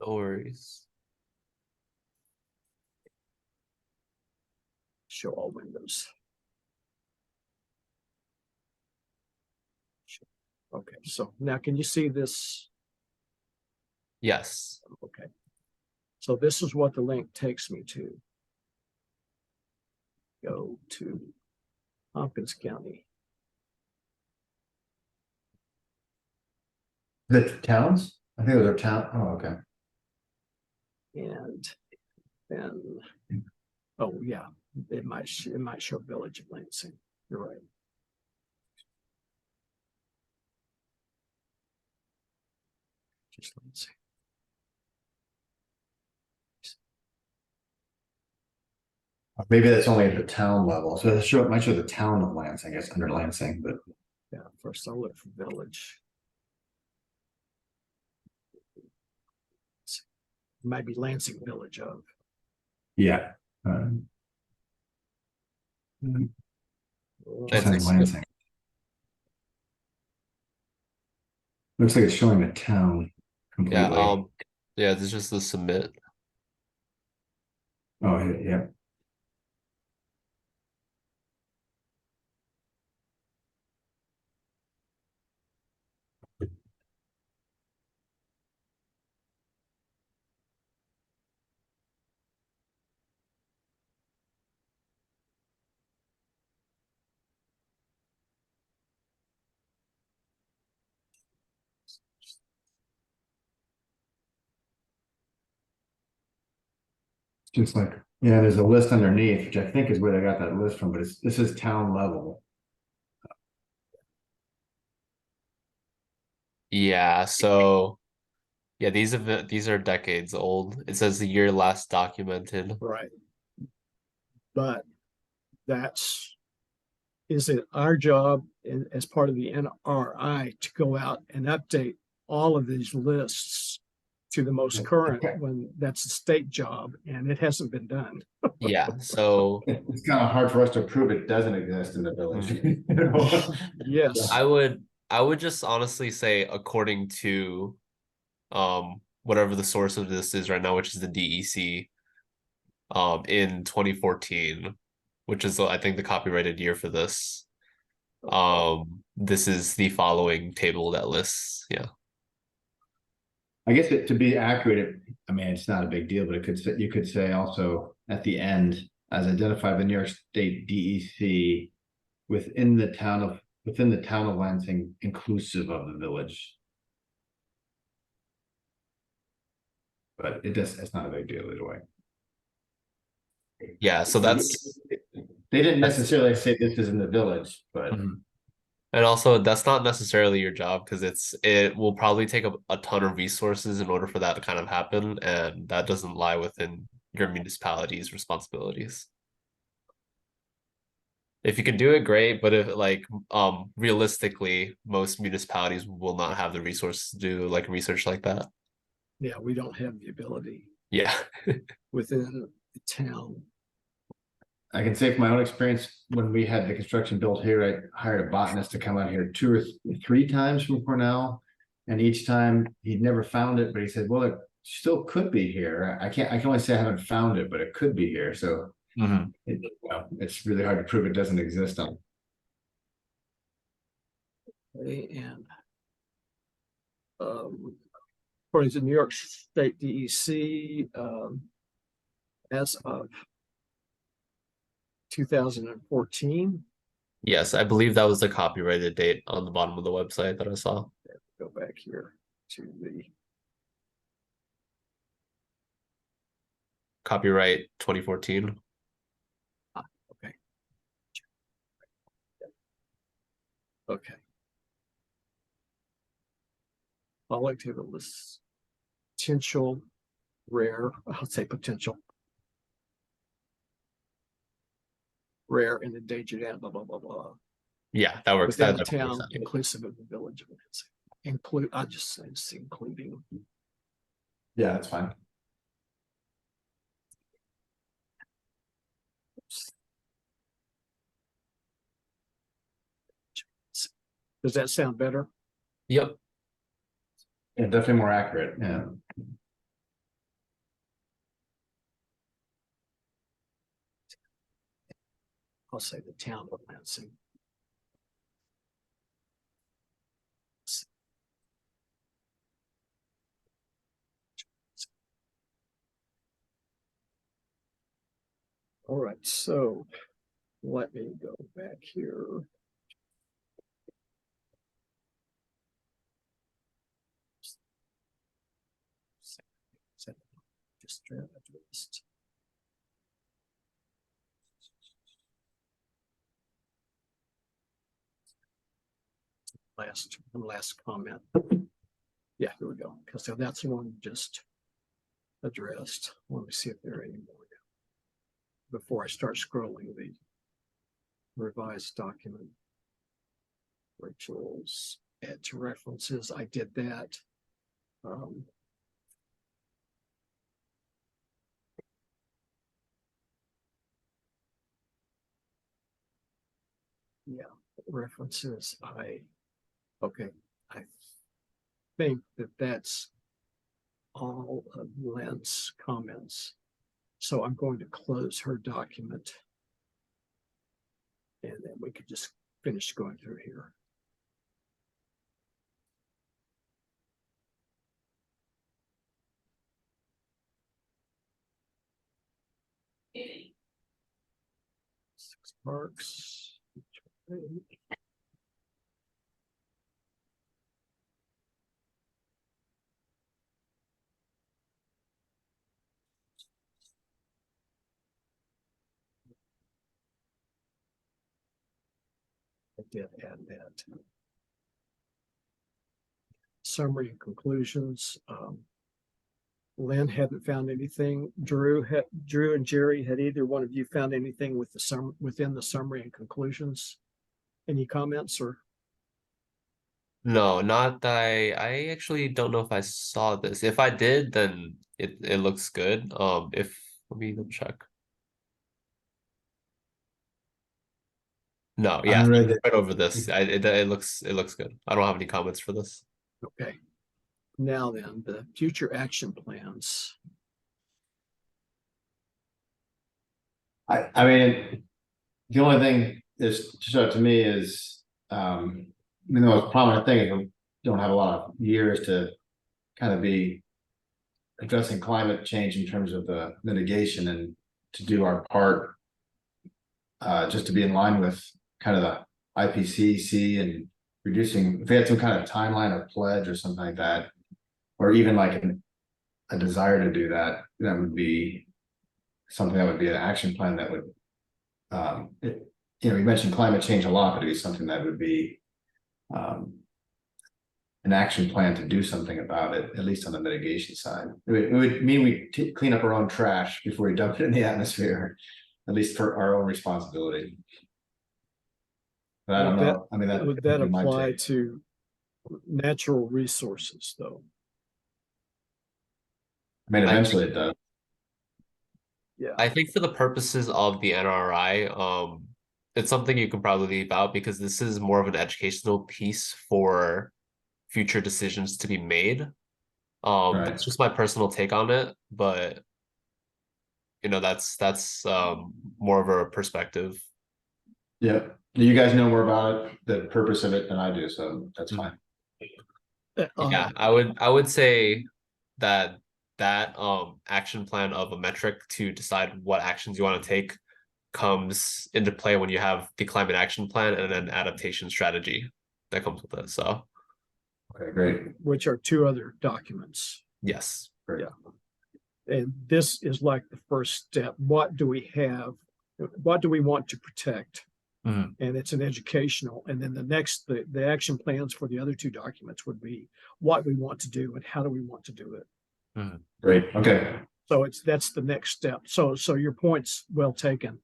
No worries. Show all windows. Okay, so now can you see this? Yes. Okay. So this is what the link takes me to. Go to Hopkins County. The towns? I think those are town. Oh, okay. And then, oh yeah, it might show Village of Lansing. You're right. Just Lansing. Maybe that's only at the town level. So it might show the town of Lansing, I guess, under Lansing, but Yeah, first I'll look for Village. It might be Lansing Village of. yeah. Just has Lansing. Looks like it's showing the town Yeah, completely. yeah, this is just the submit. Oh, yeah. Just like, yeah, there's a list underneath, which I think is where they got that list from, but this is town level. Yeah, so yeah, these are decades old. It says the year last documented. Right. But is it our job as part of the NRI to go out and update all of these lists to the most current when that's a state job, and it hasn't been done. Yeah, so It's kind of hard for us to prove it doesn't exist in the village. Yes. I would just honestly say according to whatever the source of this is right now, which is the DEC, in 2014, which is I think the copyrighted year for this. This is the following table that lists, yeah. I guess to be accurate, I mean, it's not a big deal, but you could say also at the end, as identified by the New York State DEC within the town of Lansing, inclusive of the village. But it's not a big deal either way. Yeah, so that's They didn't necessarily say this is in the village, but and also that's not necessarily your job because it will probably take a ton of resources in order for that to kind of happen, and that doesn't lie within your municipality's responsibilities. If you can do it, great, but if realistically, most municipalities will not have the resources to do like research like that. Yeah, we don't have the ability Yeah. within the town. I can say from my own experience, when we had the construction built here, I hired a botanist to come out here 2 or 3 times from Cornell. And each time he'd never found it, but he said, well, still could be here. I can only say I haven't found it, but it could be here. So Mhm. it's really hard to prove it doesn't exist on. And according to New York State DEC, as of 2014, Yes, I believe that was the copyrighted date on the bottom of the website that I saw. go back here to the Copyright 2014. okay. Okay. Following table lists potential rare, I'll say potential rare and endangered animal, blah, blah, blah, blah. Yeah, that works. Within That the definitely town, works out. inclusive of the village. Include, I just say it's including. Yeah, that's fine. Does that sound better? Yep. Yeah, definitely more accurate. Yeah. I'll say the town of Lansing. All right, so let me go back here. Just list. Last comment. Yeah, here we go. Because so that's the one just addressed. Let me see if there are any more before I start scrolling the revised document. Rachel's add to references. I did that. Yeah, references. Okay. I think that's all of Lynn's comments. So I'm going to close her document. And then we could just finish going through here. Six parks. I did add that. Summary and conclusions. Lynn hadn't found anything. Drew and Jerry, had either one of you found anything with within the summary and conclusions? Any comments or? No, not that I actually don't know if I saw this. If I did, then it looks good. If let me double check. No, yeah, Unread. right over this. It looks good. I don't have any comments for this. Okay. Now then, the future action plans. I mean, the only thing is so to me is the most prominent thing is we don't have a lot of years to kind of be addressing climate change in terms of the mitigation and to do our part just to be in line with kind of the IPCC and reducing, if we had some kind of timeline or pledge or something like that, or even like a desire to do that, that would be something that would be an action plan that would, you mentioned climate change a lot, but it'd be something that would be an action plan to do something about it, at least on the mitigation side. It would mean we clean up our own trash before we dump it in the atmosphere, at least for our own responsibility. But I don't know. I mean, would that apply to natural resources, though? I mean, eventually it does. Yeah. I think for the purposes of the NRI, it's something you can probably leave out because this is more of an educational piece for future decisions to be made. Right. That's just my personal take on it, but that's more of a perspective. Yeah. You guys know more about it, the purpose of it than I do, so that's fine. Yeah, I would say that action plan of a metric to decide what actions you want to take comes into play when you have the climate action plan and an adaptation strategy that comes with it. So Okay, great. which are two other documents. yes. Great. Yeah. And this is like the first step. What do we have? What do we want to protect? Mhm. And it's an educational. And then the action plans for the other two documents would be what we want to do and how do we want to do it. Great. Okay. So that's the next step. So your point's well taken.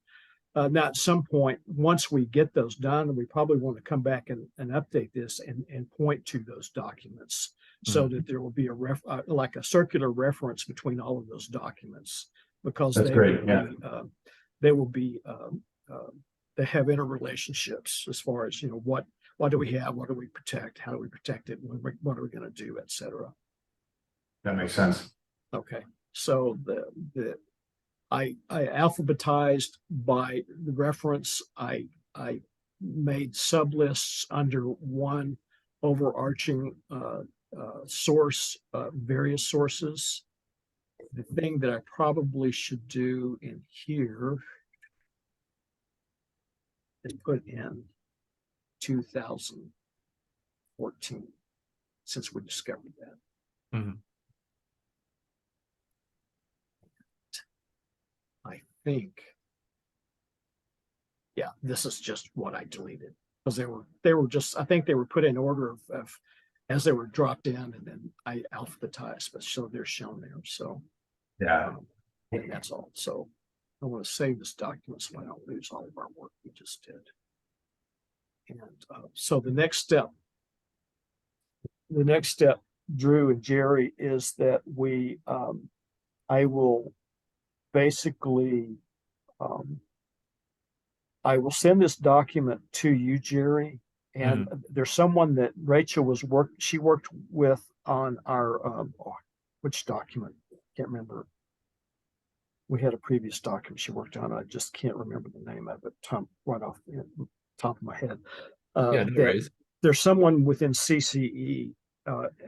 Now, at some point, once we get those done, we probably want to come back and update this and point to those documents so that there will be like a circular reference between all of those documents, because That's great. Yeah. They will be they have interrelationships as far as what do we have, what do we protect, how do we protect it, what are we going to do, etc. That makes sense. Okay, so I alphabetized by the reference. I made sublists under one overarching source, various sources. The thing that I probably should do in here is put in 2014, since we discovered that. I think, yeah, this is just what I deleted, because they were just, I think they were put in order of as they were dropped in, and then I alphabetized, but so they're shown there. So Yeah. and that's all. So I want to save this document so I don't lose all of our work we just did. And so the next step, Drew and Jerry, is that I will basically I will send this document to you, Jerry. And there's someone that Rachel she worked with on our which document? Can't remember. We had a previous document she worked on. I just can't remember the name of it. Right off the top of my head. Yeah, no worries. There's someone within CCE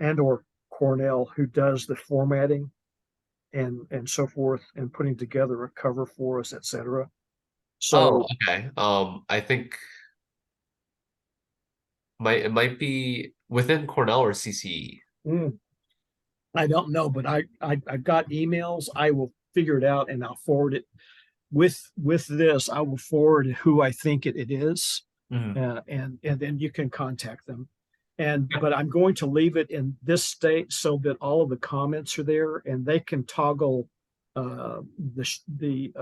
and or Cornell who does the formatting and so forth, and putting together a cover for us, etc. So okay. I think it might be within Cornell or CCE. I don't know, but I've got emails. I will figure it out and I'll forward it. With this, I will forward who I think it is, and then you can contact them. But I'm going to leave it in this state so that all of the comments are there, and they can toggle the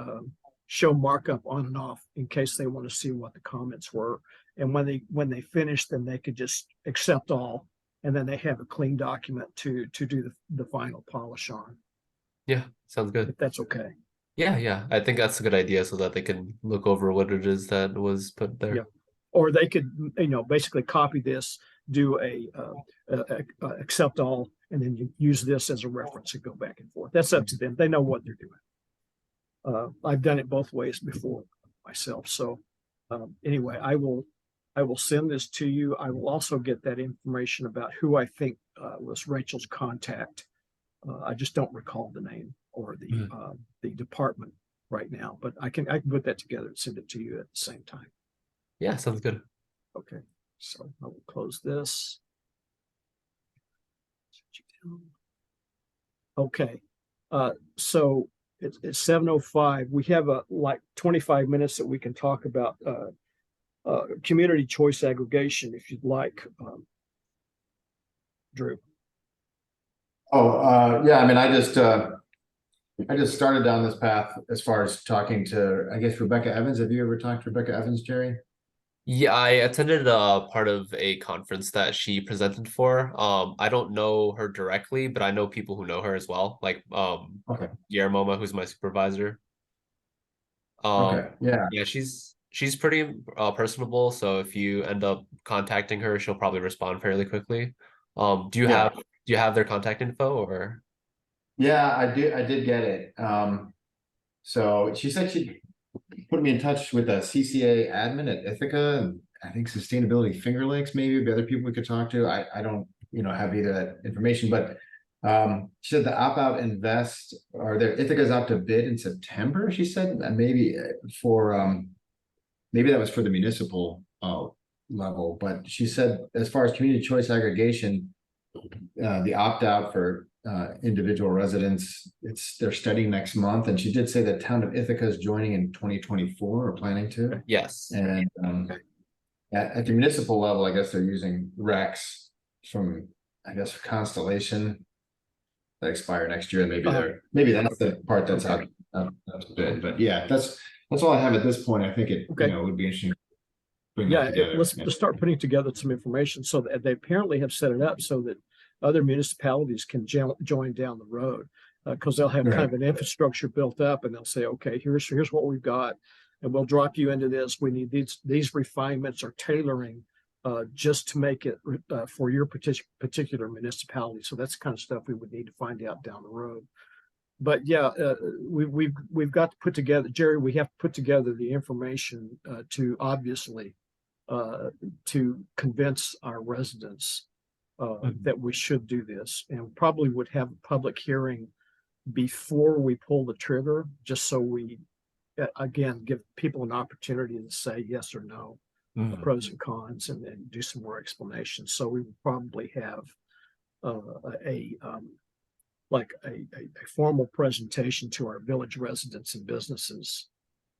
show markup on and off in case they want to see what the comments were. And when they finish, then they could just accept all, and then they have a clean document to do the final polish on. Yeah, sounds good. If that's okay. Yeah. I think that's a good idea so that they can look over what it is that was put there. Yeah. Or they could, basically copy this, do a accept all, and then you use this as a reference and go back and forth. That's up to them. They know what they're doing. I've done it both ways before myself. So anyway, I will send this to you. I will also get that information about who I think was Rachel's contact. I just don't recall the name or the department right now, but I can put that together and send it to you at the same time. Yeah, sounds good. Okay, so I will close this. Okay, so it's 7:05. We have like 25 minutes that we can talk about community choice aggregation, if you'd like, Drew. Yeah. I mean, I just started down this path as far as talking to, I guess, Rebecca Evans. Have you ever talked to Rebecca Evans, Jerry? Yeah, I attended part of a conference that she presented for. I don't know her directly, but I know people who know her as well, like Okay. Yermoma, who's my supervisor. Okay. Yeah. Yeah, she's pretty personable, so if you end up contacting her, she'll probably respond fairly quickly. Do you have Do you have their contact info or? Yeah, I did get it. So she said she'd put me in touch with a CCA admin at Ithaca and I think Sustainability Finger Lakes, maybe other people we could talk to. I don't, have either that information, but she said the opt-out invest or their Ithaca's out to bid in September, she said, and maybe for maybe that was for the municipal level, but she said as far as community choice aggregation, the opt-out for individual residents, they're studying next month, and she did say the town of Ithaca is joining in 2024 or planning to. Yes. And at the municipal level, I guess they're using Rex from, I guess, Constellation that expire next year. Maybe that's the part that's out to bid. But yeah, that's all I have at this point. I think it would be interesting. Yeah, let's start putting together some information so that they apparently have set it up so that other municipalities can join down the road, because they'll have kind of an infrastructure built up, and they'll say, okay, here's what we've got, and we'll drop you into this. We need these refinements or tailoring just to make it for your particular municipality. So that's the kind of stuff we would need to find out down the road. But yeah, we've got to put together, Jerry. We have to put together the information to obviously to convince our residents that we should do this, and probably would have a public hearing before we pull the trigger, just so we again give people an opportunity to say yes or no, pros and cons, and then do some more explanation. So we would probably have a formal presentation to our village residents and businesses,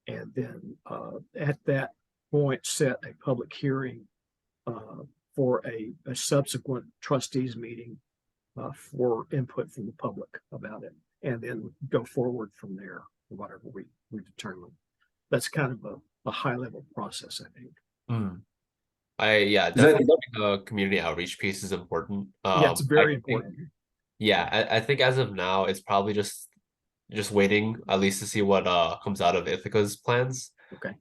and then at that point set a public hearing for a subsequent trustees meeting for input from the public about it, and then go forward from there, whatever we determine. That's kind of a high level process, I think. Definitely the community outreach piece is important. Yeah, it's very important. I think as of now, it's probably just waiting at least to see what comes out of Ithaca's plans. Okay.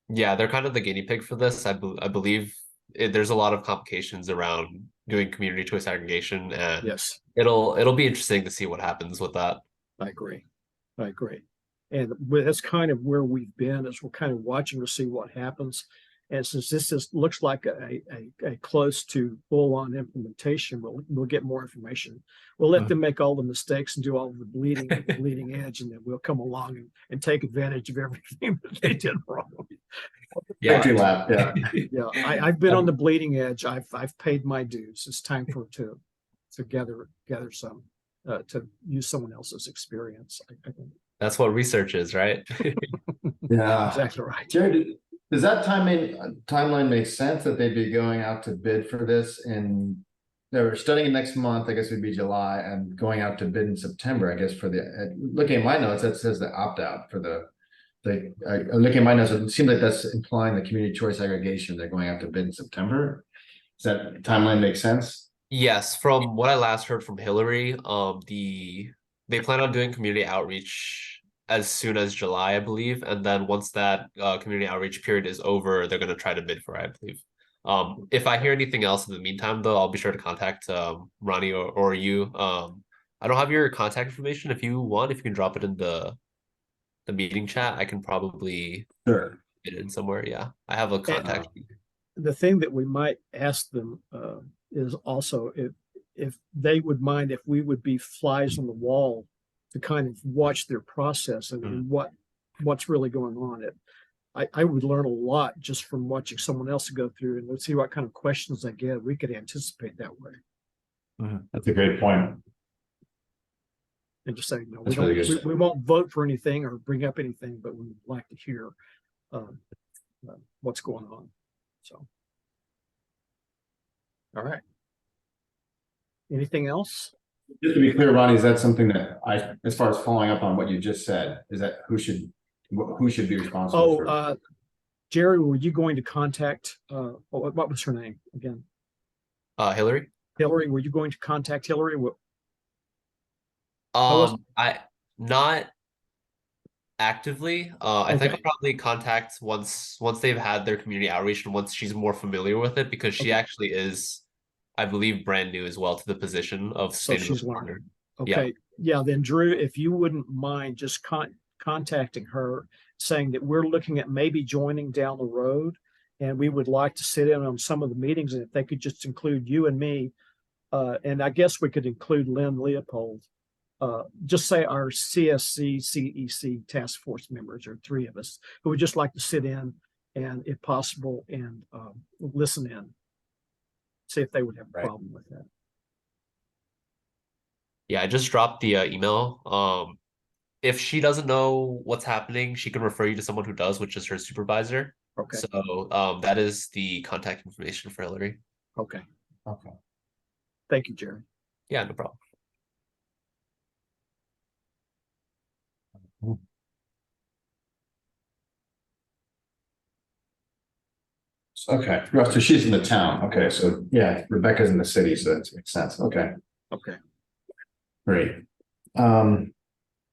Yeah, they're kind of the guinea pig for this. I believe there's a lot of complications around doing community choice aggregation, and yes, it'll be interesting to see what happens with that. I agree. And that's kind of where we've been, is we're kind of watching to see what happens. And since this looks like a close to full-on implementation, we'll get more information. We'll let them make all the mistakes and do all the bleeding edge, and then we'll come along and take advantage of everything that they did wrong. Yeah, I've been on the bleeding edge. I've paid my dues. It's time to gather some to use someone else's experience. I think that's what research is, right? Yeah, exactly right. Jared, does that timeline make sense that they'd be going out to bid for this? And they were studying next month, I guess it'd be July, and going out to bid in September, I guess, for looking at my notes, that says the opt-out for looking at my notes, it seems like that's implying the community choice aggregation, they're going out to bid in September. Does that timeline make sense? Yes, from what I last heard from Hillary, they plan on doing community outreach as soon as July, I believe, and then once that community outreach period is over, they're going to try to bid for it, I believe. If I hear anything else in the meantime, though, I'll be sure to contact Ronnie or you. I don't have your contact information. If you want, if you can drop it in the meeting chat, I can probably get it in somewhere. Yeah, I have a contact. The thing that we might ask them is also if they would mind if we would be flies on the wall to kind of watch their process and what's really going on. I would learn a lot just from watching someone else go through, and let's see what kind of questions they get. We could anticipate that way. That's a great point. And just saying, no, we won't vote for anything or bring up anything, but we would like to hear what's going on. So, all right. Anything else? Just to be clear, Ronnie, is that something that as far as following up on what you just said, is that who should be responsible for? Jerry, were you going to contact, what was her name again? Hillary? Hillary, were you going to contact Hillary? I not actively. I think I'll probably contact once they've had their community outreach and once she's more familiar with it, because she actually is I believe, brand new as well to the position of So sustainability she's partner. learning. Okay. Yeah. Then Drew, if you wouldn't mind just contacting her, saying that we're looking at maybe joining down the road, and we would like to sit in on some of the meetings, and if they could just include you and me, and I guess we could include Lynn Leopold. Just say our CSC, CEC task force members, or three of us, who would just like to sit in and, if possible, and listen in, see if they would have a problem with that. Yeah, I just dropped the email. If she doesn't know what's happening, she can refer you to someone who does, which is her supervisor. Okay. So that is the contact information for Hillary. Okay. Okay. Thank you, Jerry. Yeah, no problem. Okay, so she's in the town. Okay, so yeah, Rebecca's in the city, so that makes sense. Okay, Okay. great.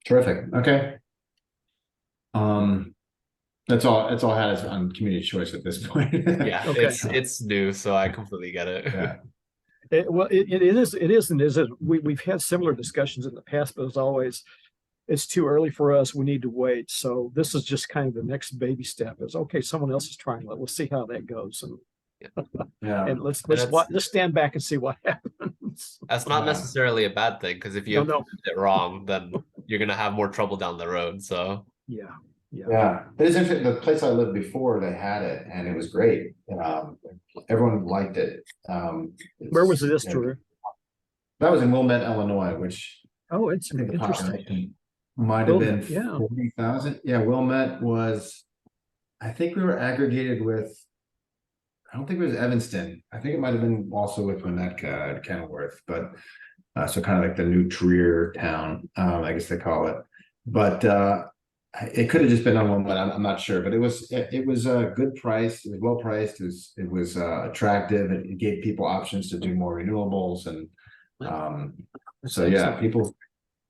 Terrific. Okay. That's all I had is on community choice at this point. Yeah, Okay. it's new, so I completely get it. Yeah. It is and is it. We've had similar discussions in the past, but as always, it's too early for us. We need to wait. So this is just kind of the next baby step. Is okay. Someone else is trying it. We'll see how that goes, and Yeah. and let's stand back and see what happens. That's not Yeah. necessarily a bad thing, because if you No. implement it wrong, then you're gonna have more trouble down the road. So Yeah. Yeah, it is interesting. The place I lived before, they had it and it was great. Everyone liked it. Where was this, yeah, Drew? That was in Wilmette, Illinois, which Oh, it's I think the interesting. population might have been Wilmette, yeah. 40,000. Yeah, Wilmette was, I think we were aggregated with, I don't think it was Evanston. I think it might have been also with Winnetka at Kenilworth, but so kind of like the new Trier town, I guess they call it. But it could have just been on one, but I'm not sure. But it was a good price. It was well priced. It was attractive. It gave people options to do more renewables, and so yeah,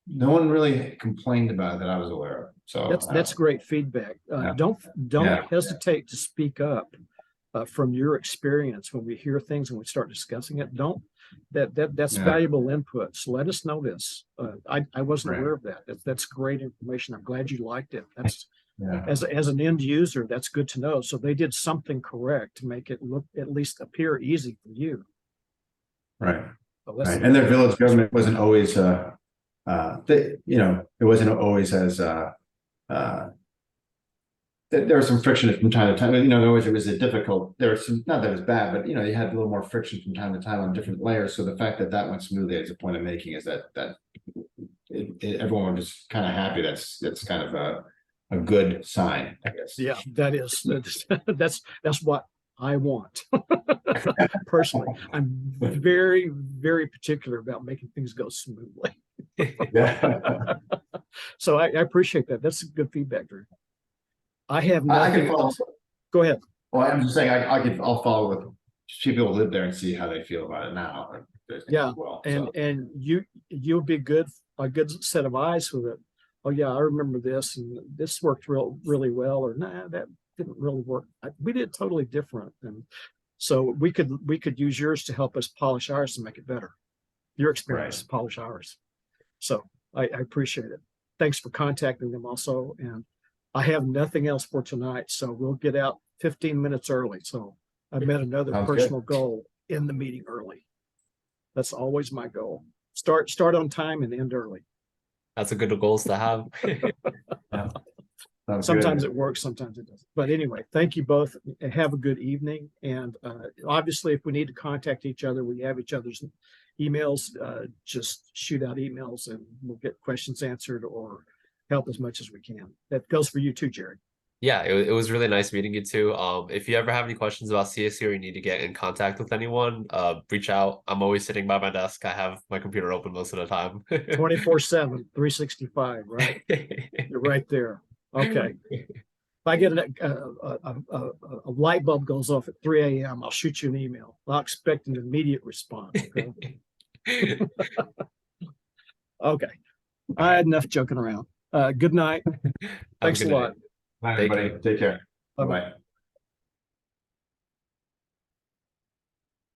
no one really complained about it that I was aware of. So that's great feedback. Yeah. Don't Yeah. hesitate to speak up from your experience when we hear things and we start discussing it. That's Yeah. valuable input. So let us know this. I wasn't Right. aware of that. That's great information. I'm glad you liked it. That's yeah, as an end user, that's good to know. So they did something correct to make it look, at least appear easy for you. right. So Right. And their village government wasn't always it wasn't always as there was some friction from time to time. Always it was a difficult. There was some, not that it was bad, but you had a little more friction from time to time on different layers. So the fact that went smoothly, as a point of making, is that everyone was just kind of happy. That's kind of a good sign, I guess. Yeah, that's what I want. Personally, I'm very, very particular about making things go smoothly. Yeah. So I appreciate that. That's good feedback, Drew. I have I nothing can follow. else. Go ahead. Well, I'm just saying I'll follow with people who live there and see how they feel about it now. Yeah, as well, and you'll be a good set of eyes with it. Oh yeah, I remember this, and this worked really well, or nah, that didn't really work. We did totally different, and so we could use yours to help us polish ours to make it better. Your experience, Right. polish ours. So I appreciate it. Thanks for contacting them also, and I have nothing else for tonight, so we'll get out 15 minutes early. So I met another Sounds personal good. goal in the meeting early. That's always my goal. Start on time and end early. that's a good goals to have. Yeah. Sounds Sometimes good. it works, sometimes it doesn't. But anyway, thank you both. Have a good evening. And obviously, if we need to contact each other, we have each other's emails. Just shoot out emails and we'll get questions answered or help as much as we can. That goes for you too, Jerry. Yeah, it was really nice meeting you too. If you ever have any questions about CSC or you need to get in contact with anyone, reach out. I'm always sitting by my desk. I have my computer open most of the time. 24/7, 365, right? You're right there. Okay. If I get a light bulb goes off at 3 a.m., I'll shoot you an email. I'll expect an immediate response. Okay. Okay. I had enough joking around. Good night. Thanks a lot. Bye, Thank everybody. you. Take care. Bye-bye. Bye-bye.